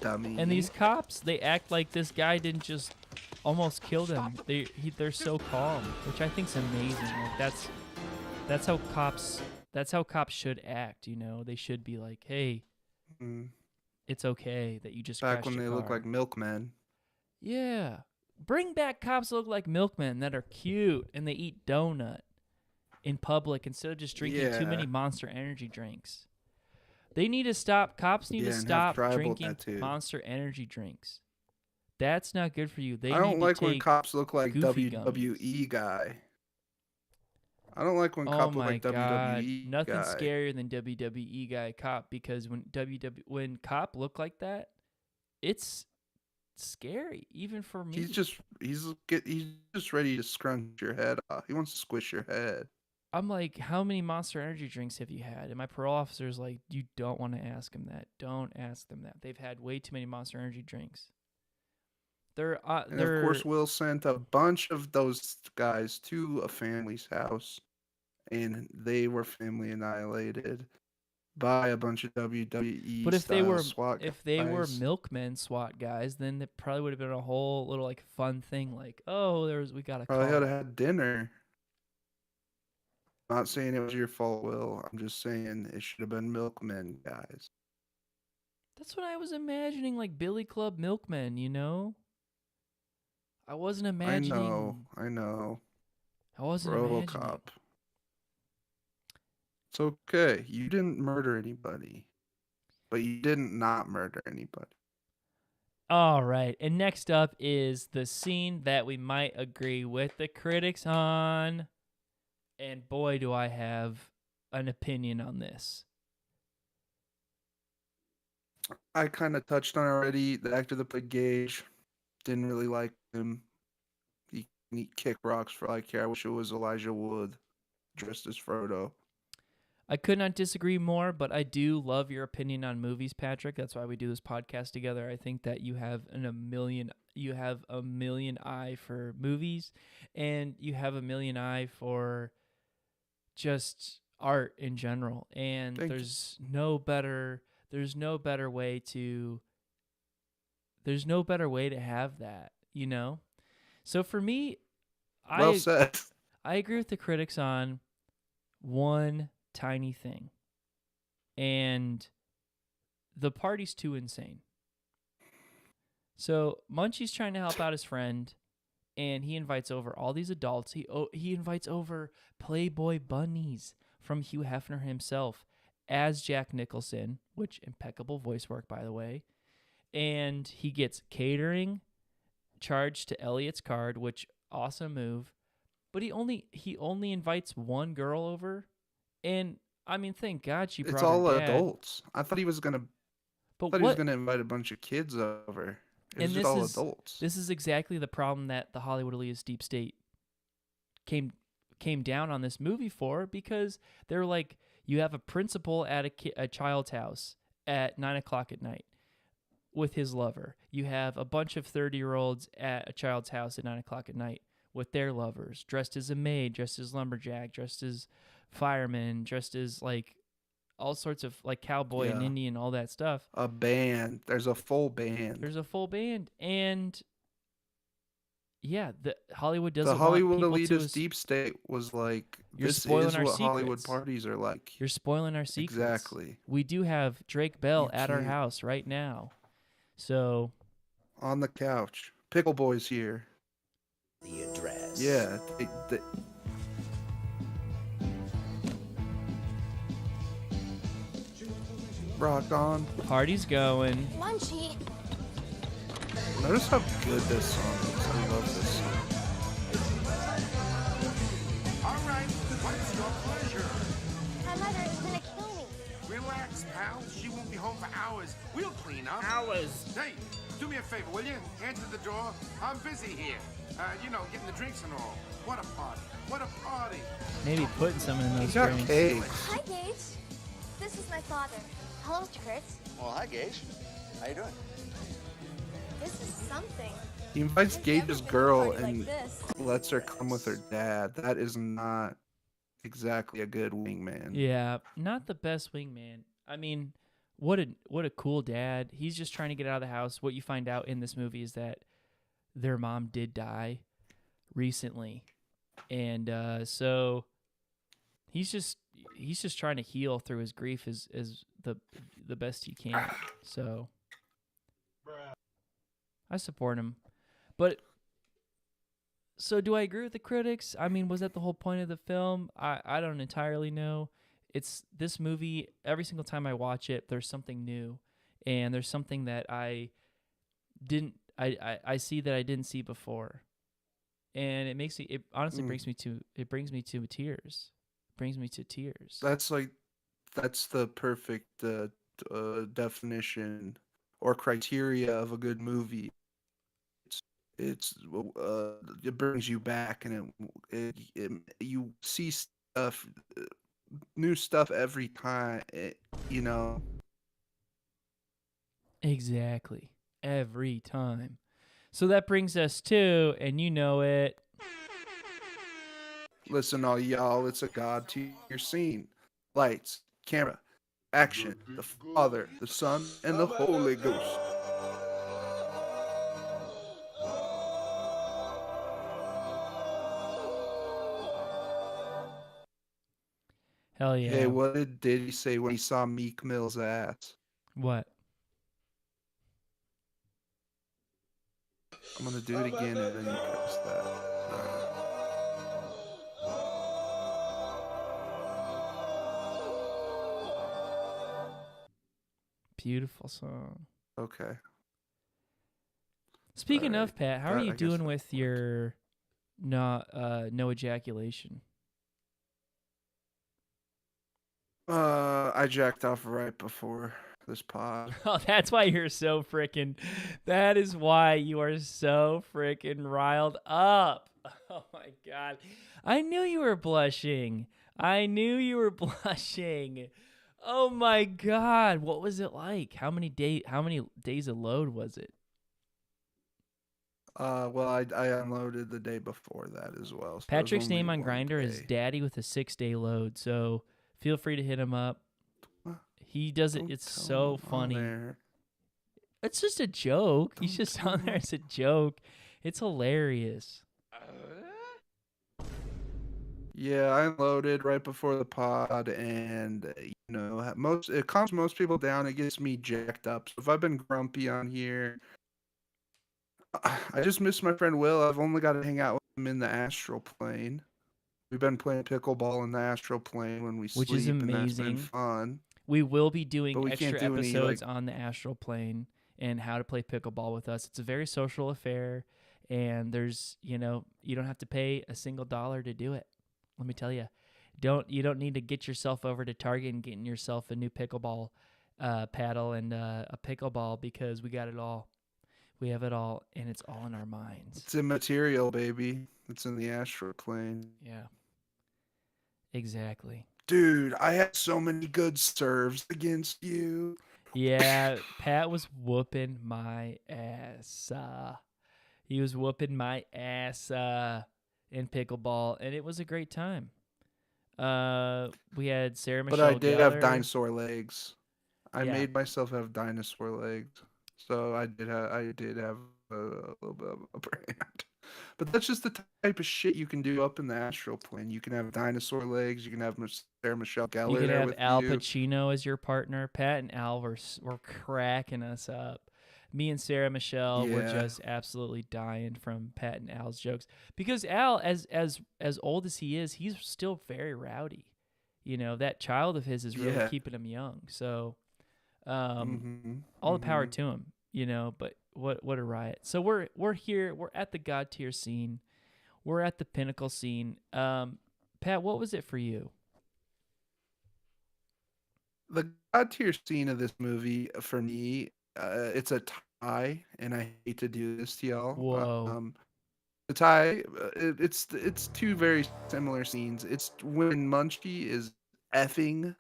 Dummy. And these cops, they act like this guy didn't just almost kill them. They're so calm, which I think's amazing. Like that's how cops should act, you know? They should be like, "Hey, it's okay that you just back crashed when your they look car." like milkmen. Yeah. Bring back cops that look like milkmen that are cute and they eat donut in public instead of just drinking too many Monster Energy drinks. They need to stop. Cops need to and have stop tribal drinking tattoo. Monster Energy drinks. That's not good for you. I don't like when take cops look like goofy WWE guy. I don't like when cops look like WWE Nothing guy. scarier than WWE guy cop, because when cop look like that, it's scary even for me. He's just ready to scrunch your head off. He wants to squish your head. I'm like, how many Monster Energy drinks have you had? And my parole officer's like, you don't want to ask them that. Don't ask them that. They've had way too many Monster Energy drinks. And of course, Will sent a bunch of those guys to a family's house, and they were family annihilated by a bunch of WWE But if they were SWAT were guys. milkmen SWAT guys, then it probably would have been a whole little like fun thing. Like, oh, we got a Probably call. had had dinner. Not saying it was your fault, Will. I'm just saying it should have been milkmen guys. That's what I was imagining, like Billy Club milkmen. You know, I wasn't imagining. I know. I wasn't imagining. RoboCop. It's okay. You didn't murder anybody, but you didn't not murder anybody. All right, and next up is the scene that we might agree with the critics on. And boy, do I have an opinion on this. I kind of touched on it already. The actor that played Gage, didn't really like him. He kick rocks for all I care. I wish it was Elijah Wood dressed as Frodo. I could not disagree more, but I do love your opinion on movies, Patrick. That's why we do this podcast together. I think that you have a million eye for movies, and you have a million eye for just art in general. And there's no better way to have that, you know? So for me, Well said. I agree with the critics on one tiny thing. And the party's too insane. So Munchie's trying to help out his friend, and he invites over all these adults. He invites over Playboy bunnies from Hugh Hefner himself. as Jack Nicholson, which impeccable voice work, by the way. And he gets catering charged to Elliot's card, which awesome move. But he only invites one girl over, and I mean, thank God she brought It's her all dad. adults. I thought he was gonna. But Thought he was what? gonna invite a bunch of kids over. It was And just this all is adults. this is exactly the problem that the Hollywood elitist deep state came down on this movie for, because they're like, you have a principal at a child's house at 9:00 at night with his lover. You have a bunch of 30-year-olds at a child's house at 9:00 at night with their lovers, dressed as a maid, dressed as lumberjack, dressed as fireman, dressed as like all sorts of like cowboy and Yeah. Indian, all that stuff. A band. There's a full band. There's a full band, and yeah, the Hollywood doesn't The Hollywood want people elitist to. deep state was like, You're this spoiling is our what Hollywood secrets. parties are like. You're spoiling our secrets. Exactly. We do have Drake Bell You at our can't. house right now, so On the couch. Pickle Boy's here. The address. Yeah. Rock on. party's going. Munchie, Notice how good this song is. I love this song. All right, what's your pleasure? my mother is gonna kill me. Relax, pal. She won't be home for hours. We'll clean up. Hours. Hey, do me a favor, will you? Answer the door. I'm busy here. Getting the drinks and all. What a party. What a party. Maybe putting some in He those got drinks. cakes. Hi, Gage. This is my father. Hello, Mr. Kurtz. Well, hi, Gage. How you doing? This is something. He invites I've never Gage's been to a girl party like and this. lets her come with her dad. That is not exactly a good wingman. Yeah, not the best wingman. I mean, what a cool dad. He's just trying to get out of the house. What you find out in this movie is that their mom did die recently, and so he's just trying to heal through his grief as the best he can. So I support him. But so do I agree with the critics? I mean, was that the whole point of the film? I don't entirely know. It's this movie, every single time I watch it, there's something new, and there's something that I see that I didn't see before. And it honestly brings me to tears. Brings me to tears. That's the perfect definition or criteria of a good movie. It brings you back, and you see stuff, new stuff every time. Exactly. Every time. So that brings us to, and you know it. Listen, all y'all, it's a god to your scene. Lights, camera, action. The Father, the Son, and the Holy Ghost. Hell yeah. Hey, what did he say when he saw Meek Mill's ass? What? I'm gonna do it again, and then you press that. Beautiful song. Okay. Speaking Alright, of, Pat, how are that- you I guess doing that with works. your no ejaculation? I jacked off right before this pod. Oh, that's why you're so freaking. That is why you are so freaking riled up. Oh my god, I knew you were blushing. I knew you were blushing. Oh my god, what was it like? How many days of load was it? Well, I unloaded the day before that as well. So it was Patrick's only name on one Grinder is day. Daddy with a 6-day load, so feel free to hit him up. What? He does it. Don't It's tell so him on funny. there. It's just a joke. He's Don't just tell on there as a joke. It's hilarious. Yeah, I unloaded right before the pod, and it calms most people down. It gets me jacked up. So if I've been grumpy on here, I just miss my friend Will. I've only got to hang out with him in the astral plane. We've been playing pickleball in the astral plane when we Which sleep, is and that's been amazing. fun. We will be doing But we can't extra do any, episodes like- on the astral plane and how to play pickleball with us. It's a very social affair, and there's, you don't have to pay a single dollar to do it. Let me tell you. You don't need to get yourself over to Target and getting yourself a new pickleball paddle and a pickleball, because we got it all. We have it all, and it's all in our minds. It's immaterial, baby. It's in the astral plane. Yeah. Exactly. Dude, I had so many good serves against you. Yeah, Pat was whooping my ass. He was whooping my ass in pickleball, and it was a great time. We had Sarah Michelle But I did have Gellar. dinosaur legs. I Yeah. made myself have dinosaur legs. So I did have a little bit of a brand. But that's just the type of shit you can do up in the astral plane. You can have dinosaur legs. You can have Sarah Michelle Gellar You could there have with Al you. Pacino as your partner. Pat and Al were cracking us up. Me and Sarah Michelle were Yeah. just absolutely dying from Pat and Al's jokes, because Al, as old as he is, he's still very rowdy. That child of his is really Yeah. keeping him young. So, Mhm, all the power mhm. to him. But what a riot. So we're here. We're at the God tier scene. We're at the pinnacle scene. Pat, what was it for you? The god tier scene of this movie for me, it's a tie, and I hate to do this to y'all. Whoa. The tie, it's two very similar scenes. It's when Munchie is effing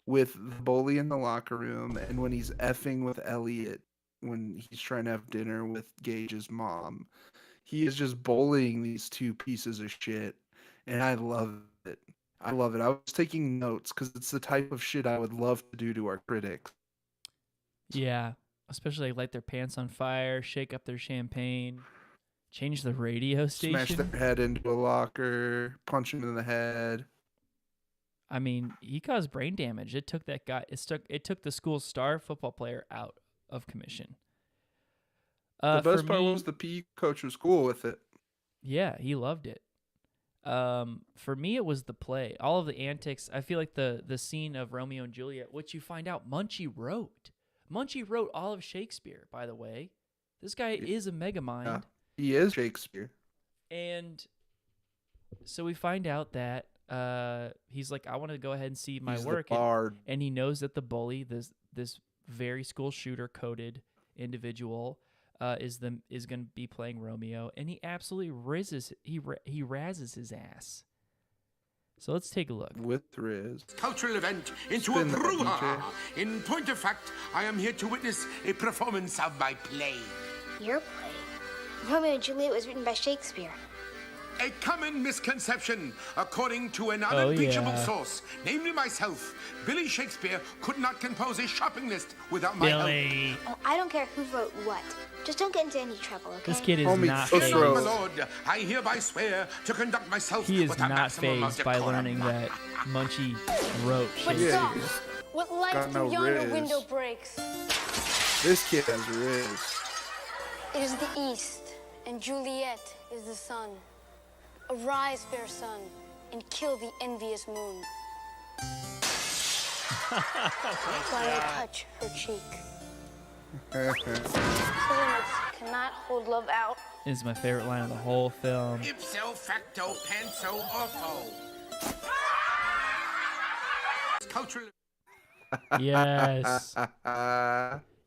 with the bully in the locker room, and when he's effing with Elliot when he's trying to have dinner with Gage's mom. He is just bullying these two pieces of shit, and I love it. I love it. I was taking notes because it's the type of shit I would love to do to our critics. Yeah, especially light their pants on fire, shake up their champagne, change the radio Smash station. their head into a locker, punch him in the head. I mean, he caused brain damage. It took that guy. It took the school's star football player out of commission. The For best part me, was the PE coach was cool with it. yeah, he loved it. For me, it was the play. All of the antics. I feel like the scene of Romeo and Juliet, which you find out Munchie wrote. Munchie wrote all of Shakespeare, by the way. This guy is a mega mind. Yeah, he is Shakespeare. And so we find out that he's like, I want to go ahead and see my He's work. the bard. And he knows that the bully, this very school shooter coded individual, is going to be playing Romeo, and he absolutely razzes his ass. So let's take a look. With Riz. Cultural event into Spin a that, brouhaha. In point of fact, I am here to witness a performance of my play. Your play? Romeo and Juliet was written by Shakespeare. A common misconception, according to an Oh, unimpeachable yeah. source, namely myself. Billy Shakespeare could not compose a shopping list without my help. Billy. Oh, I don't care who wrote what. Just don't get into any trouble, okay? This kid is Homie, not Cicero. My phased. lord, I hereby swear to conduct myself He is with a not maximum of phased by decorum. learning that Munchie wrote But Shakespeare. stop! What light Got no through yonder riz. window breaks? This kid has Riz. It is the east, and Juliet is the sun. Arise, fair sun, and kill the envious moon. While I touch her cheek. Pyramids cannot hold love out. This is my favorite line of the whole film. Ipso facto panso ortho. Cultural. Yes.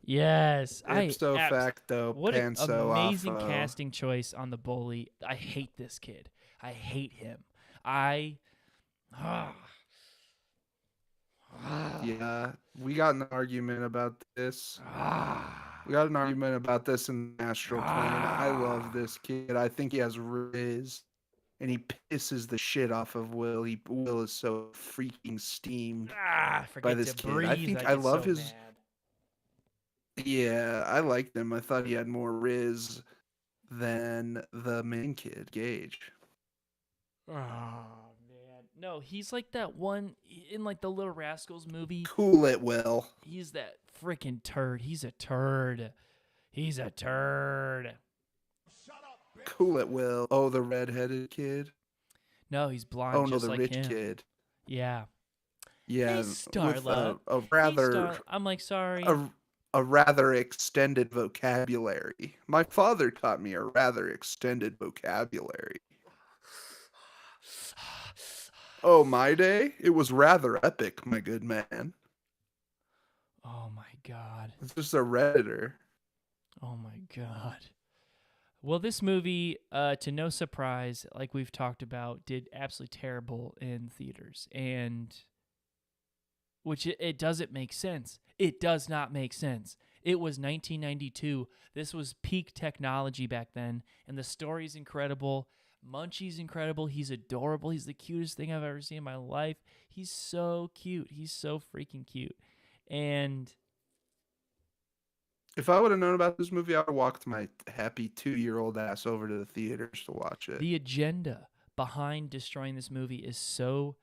Yes. Ipso facto, What an panso amazing offo. casting choice on the bully. I hate this kid. I hate him. Yeah, we got an argument about this. We got an argument about this in the astral plane. I love this kid. I think he has Riz, and he pisses the shit off of Will. Will is so freaking steamed. I forget by this to kid. I breathe. think get I love so his- mad. Yeah, I liked him. I thought he had more Riz than the main kid, Gage. Oh man, no, he's like that one in like the Little Rascals movie. Cool it, Will. He's that freaking turd. He's a turd. He's a turd. Cool it, Will. Oh, the redheaded kid. No, he's blonde. Oh no, just the like rich him. kid. Yeah. Yeah, Hey, with Starla. a Hey, rather I'm like, sorry. a rather extended vocabulary. My father taught me a rather extended vocabulary. Oh, my day? It was rather epic, my good man. Oh my god. It's just a redditor. Oh my god. Well, this movie, to no surprise, like we've talked about, did absolutely terrible in theaters, and which it doesn't make sense. It does not make sense. It was 1992. This was peak technology back then, and the story's incredible. Munchie's incredible. He's adorable. He's the cutest thing I've ever seen in my life. He's so cute. He's so freaking cute. And If I would have known about this movie, I would have walked my happy 2-year-old ass over to the theaters to watch it. the agenda behind destroying this movie is so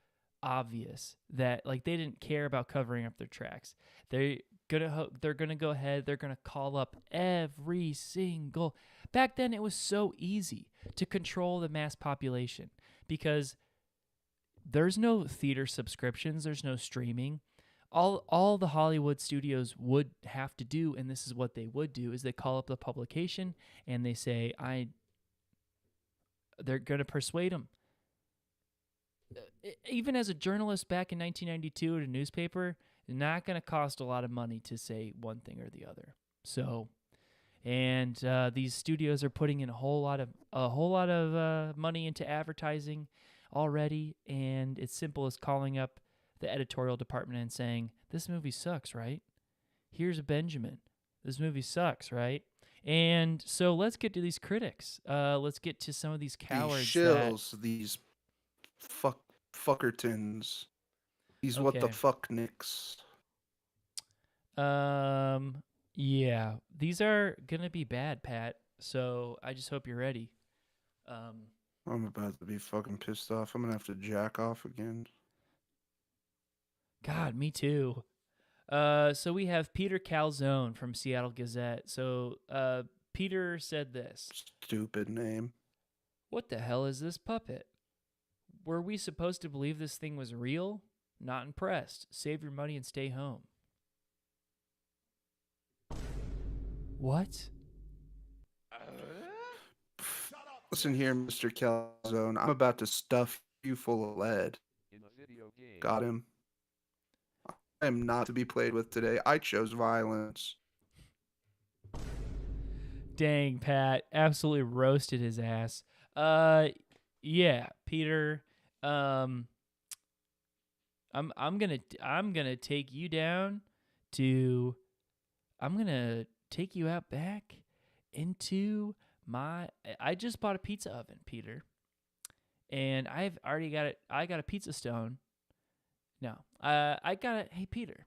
obvious that like they didn't care about covering up their tracks. They're gonna go ahead. They're gonna call up every single. Back then, it was so easy to control the mass population because there's no theater subscriptions. There's no streaming. All the Hollywood studios would have to do, and this is what they would do, is they call up the publication and they say, they're going to persuade them. Even as a journalist back in 1992 at a newspaper, it's not going to cost a lot of money to say one thing or the other. So, and these studios are putting in a whole lot of money into advertising already, and it's simple as calling up the editorial department and saying, "This movie sucks, right? Here's a Benjamin. This movie sucks, right?" And so let's get to these critics. Let's get to some of these cowards. These shills, these fuckertons, these what the Okay. fuck nicks. Yeah, these are gonna be bad, Pat. So I just hope you're ready. I'm about to be fucking pissed off. I'm gonna have to jack off again. God, me too. So we have Peter Calzone from Seattle Gazette. So, Peter said this. Stupid name. What the hell is this puppet? Were we supposed to believe this thing was real? Not impressed. Save your money and stay home. What? Listen here, Mr. Calzone. I'm about to stuff you full of lead. Got him. I am not to be played with today. I chose violence. Dang, Pat. Absolutely roasted his ass. Yeah, Peter. I'm gonna take you down to. I'm gonna take you out back into my. I just bought a pizza oven, Peter, and I've already got it. I got a pizza stone. No, I got it. Hey, Peter,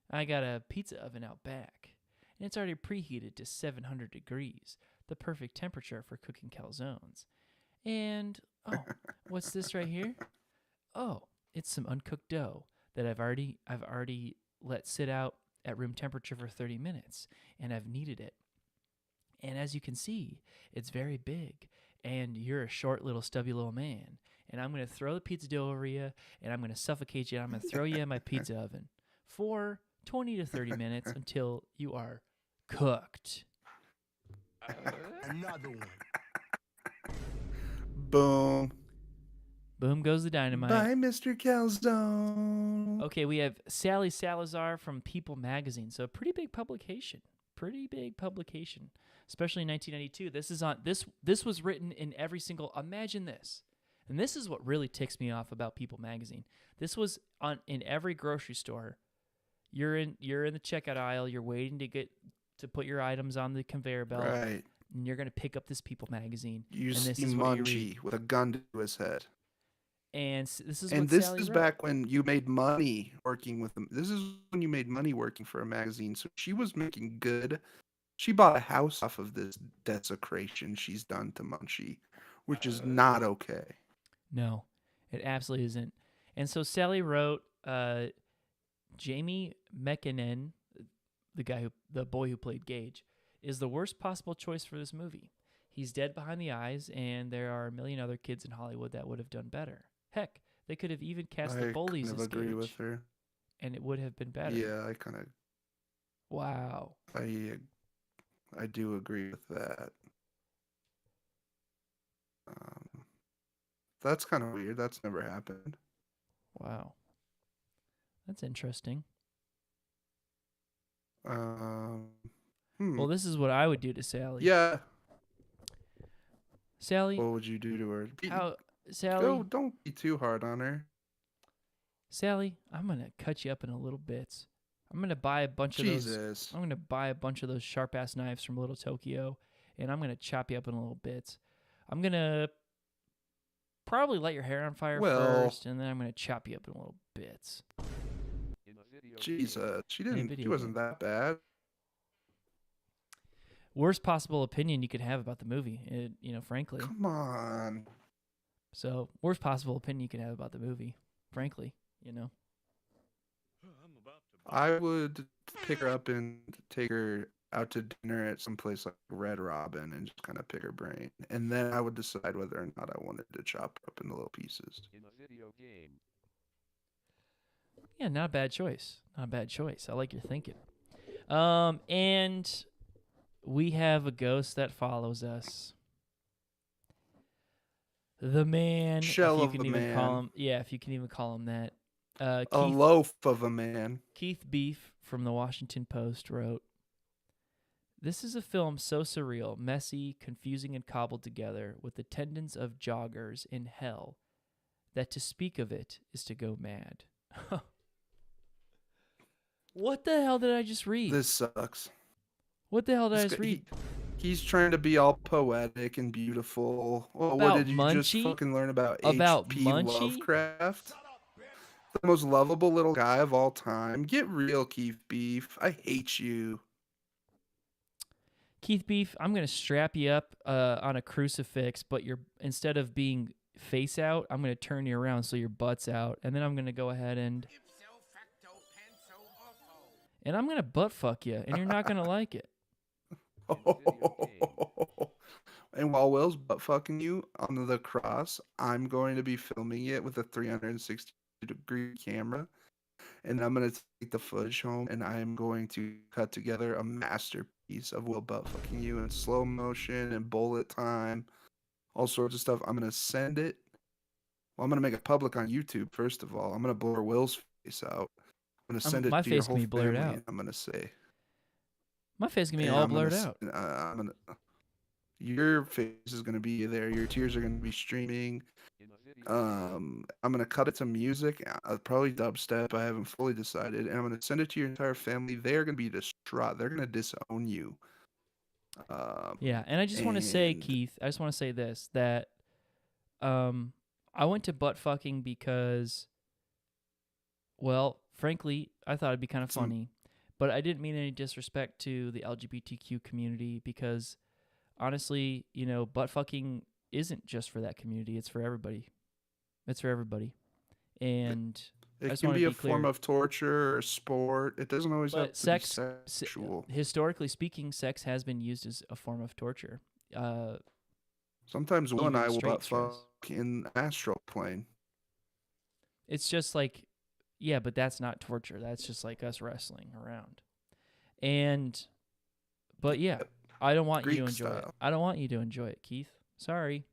I got a pizza oven out back, and it's already preheated to 700 degrees, the perfect temperature for cooking calzones. And oh, what's this right here? Oh, it's some uncooked dough that I've already let sit out at room temperature for 30 minutes, and I've kneaded it. And as you can see, it's very big, and you're a short little stubby little man. And I'm going to throw the pizza dough over you, and I'm going to suffocate you, and I'm going to throw you in my pizza oven for 20 to 30 minutes until you are cooked. Another one. Boom. Boom goes the dynamite. Bye, Mr. Calzone. Okay, we have Sally Salazar from People Magazine. So pretty big publication. Pretty big publication, especially in 1992. This was written in every single. Imagine this. And this is what really ticks me off about People Magazine. This was in every grocery store. You're in the checkout aisle. You're waiting to put your items on the conveyor belt. Right. And you're gonna pick up this People Magazine. You and this see is what you read. Munchie with a gun to his head. And this is And what this Sally is wrote. back when you made money working with them. This is when you made money working for a magazine. So she was making good. She bought a house off of this desecration she's done to Munchie, which is not okay. No, it absolutely isn't. And so Sally wrote, Jamie McKinnon, the boy who played Gage, is the worst possible choice for this movie. He's dead behind the eyes, and there are a million other kids in Hollywood that would have done better. Heck, They could have even cast I the kind bullies of as agree with Gage, her. and it would have been better. Yeah, I kind of Wow. I do agree with that. Um, that's kind of weird. That's never happened. Wow. That's interesting. Um, Well, this is what I would do to Sally. yeah. Sally, What would you do to her? how Sally? Go, don't be too hard on her. Sally, I'm gonna cut you up in a little bits. I'm gonna buy a bunch of those. Jesus. I'm gonna buy a bunch of those sharp ass knives from Little Tokyo, and I'm gonna chop you up in little bits. I'm gonna probably light your hair on fire Well- first, and then I'm gonna chop you up in little bits. Jesus. She In a didn't. She video wasn't that bad. Worst possible opinion you could have about the movie, frankly. Come on. So, worst possible opinion you could have about the movie, frankly. I'm about to bust. I would pick her up and take her out to dinner at some place like Red Robin and just kind of pick her brain. And then I would decide whether or not I wanted to chop her up into little pieces. Yeah, not a bad choice. Not a bad choice. I like your thinking. And we have a ghost that follows us. The man, Shell if you of can the even call man. him. Yeah, if you can even call him that. A Keith, loaf of a man. Keith Beef from the Washington Post wrote, "This is a film so surreal, messy, confusing, and cobbled together with attendance of joggers in hell that to speak of it is to go mad." What the hell did I just read? This sucks. What the hell did I This just guy- read? He's trying to be all poetic and beautiful. Well, About what did you just Munchie? fucking learn about About H.P. Munchie? Lovecraft? The most lovable little guy of all time. Get real, Keith Beef. I hate you. Keith Beef, I'm gonna strap you up on a crucifix, but instead of being face out, I'm gonna turn you around so your butt's out, and then I'm gonna go ahead and I'm gonna butt fuck you, and you're not gonna like it. And while Will's butt fucking you on the cross, I'm going to be filming it with a 360-degree camera. And I'm going to take the footage home and I'm going to cut together a masterpiece of Will butt fucking you in slow motion and bullet time, all sorts of stuff. I'm going to send it. Well, I'm going to make it public on YouTube, first of all. I'm going to blur Will's face out. I'm going to send it my to your face whole can be blurred family, out. and I'm going to say, My face can be and all I'm gonna blurred s- out. I'm gonna. Your face is gonna be there. Your tears are gonna be streaming. I'm gonna cut it to music, probably dubstep. I haven't fully decided, and I'm gonna send it to your entire family. They're gonna be distraught. They're gonna disown you. Yeah, and I just want to say, and- Keith, I just want to say this, that I went to butt fucking because, well, frankly, I thought it'd be kind of Some- funny, but I didn't mean any disrespect to the LGBTQ community because, honestly, butt fucking isn't just for that community. It's for everybody. It's for everybody. And I It just can wanna be a be form clear. of torture or sport. It doesn't always have But to sex, be s- sexual. historically speaking, sex has been used as a form of torture. Sometimes Will and even I will straight butt stress. fuck in astral plane. It's just like, yeah, but that's not torture. That's just like us wrestling around. But yeah, I don't want you to Greek enjoy it. style. I don't want you to enjoy it, Keith. Sorry.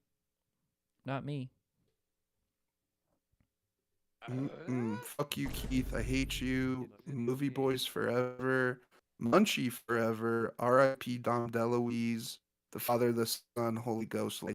Not me. Fuck you, Keith. I hate you. Movie Boys forever. Munchie forever. R.I.P. Dom DeLuise. The Father, the Son, Holy Ghost.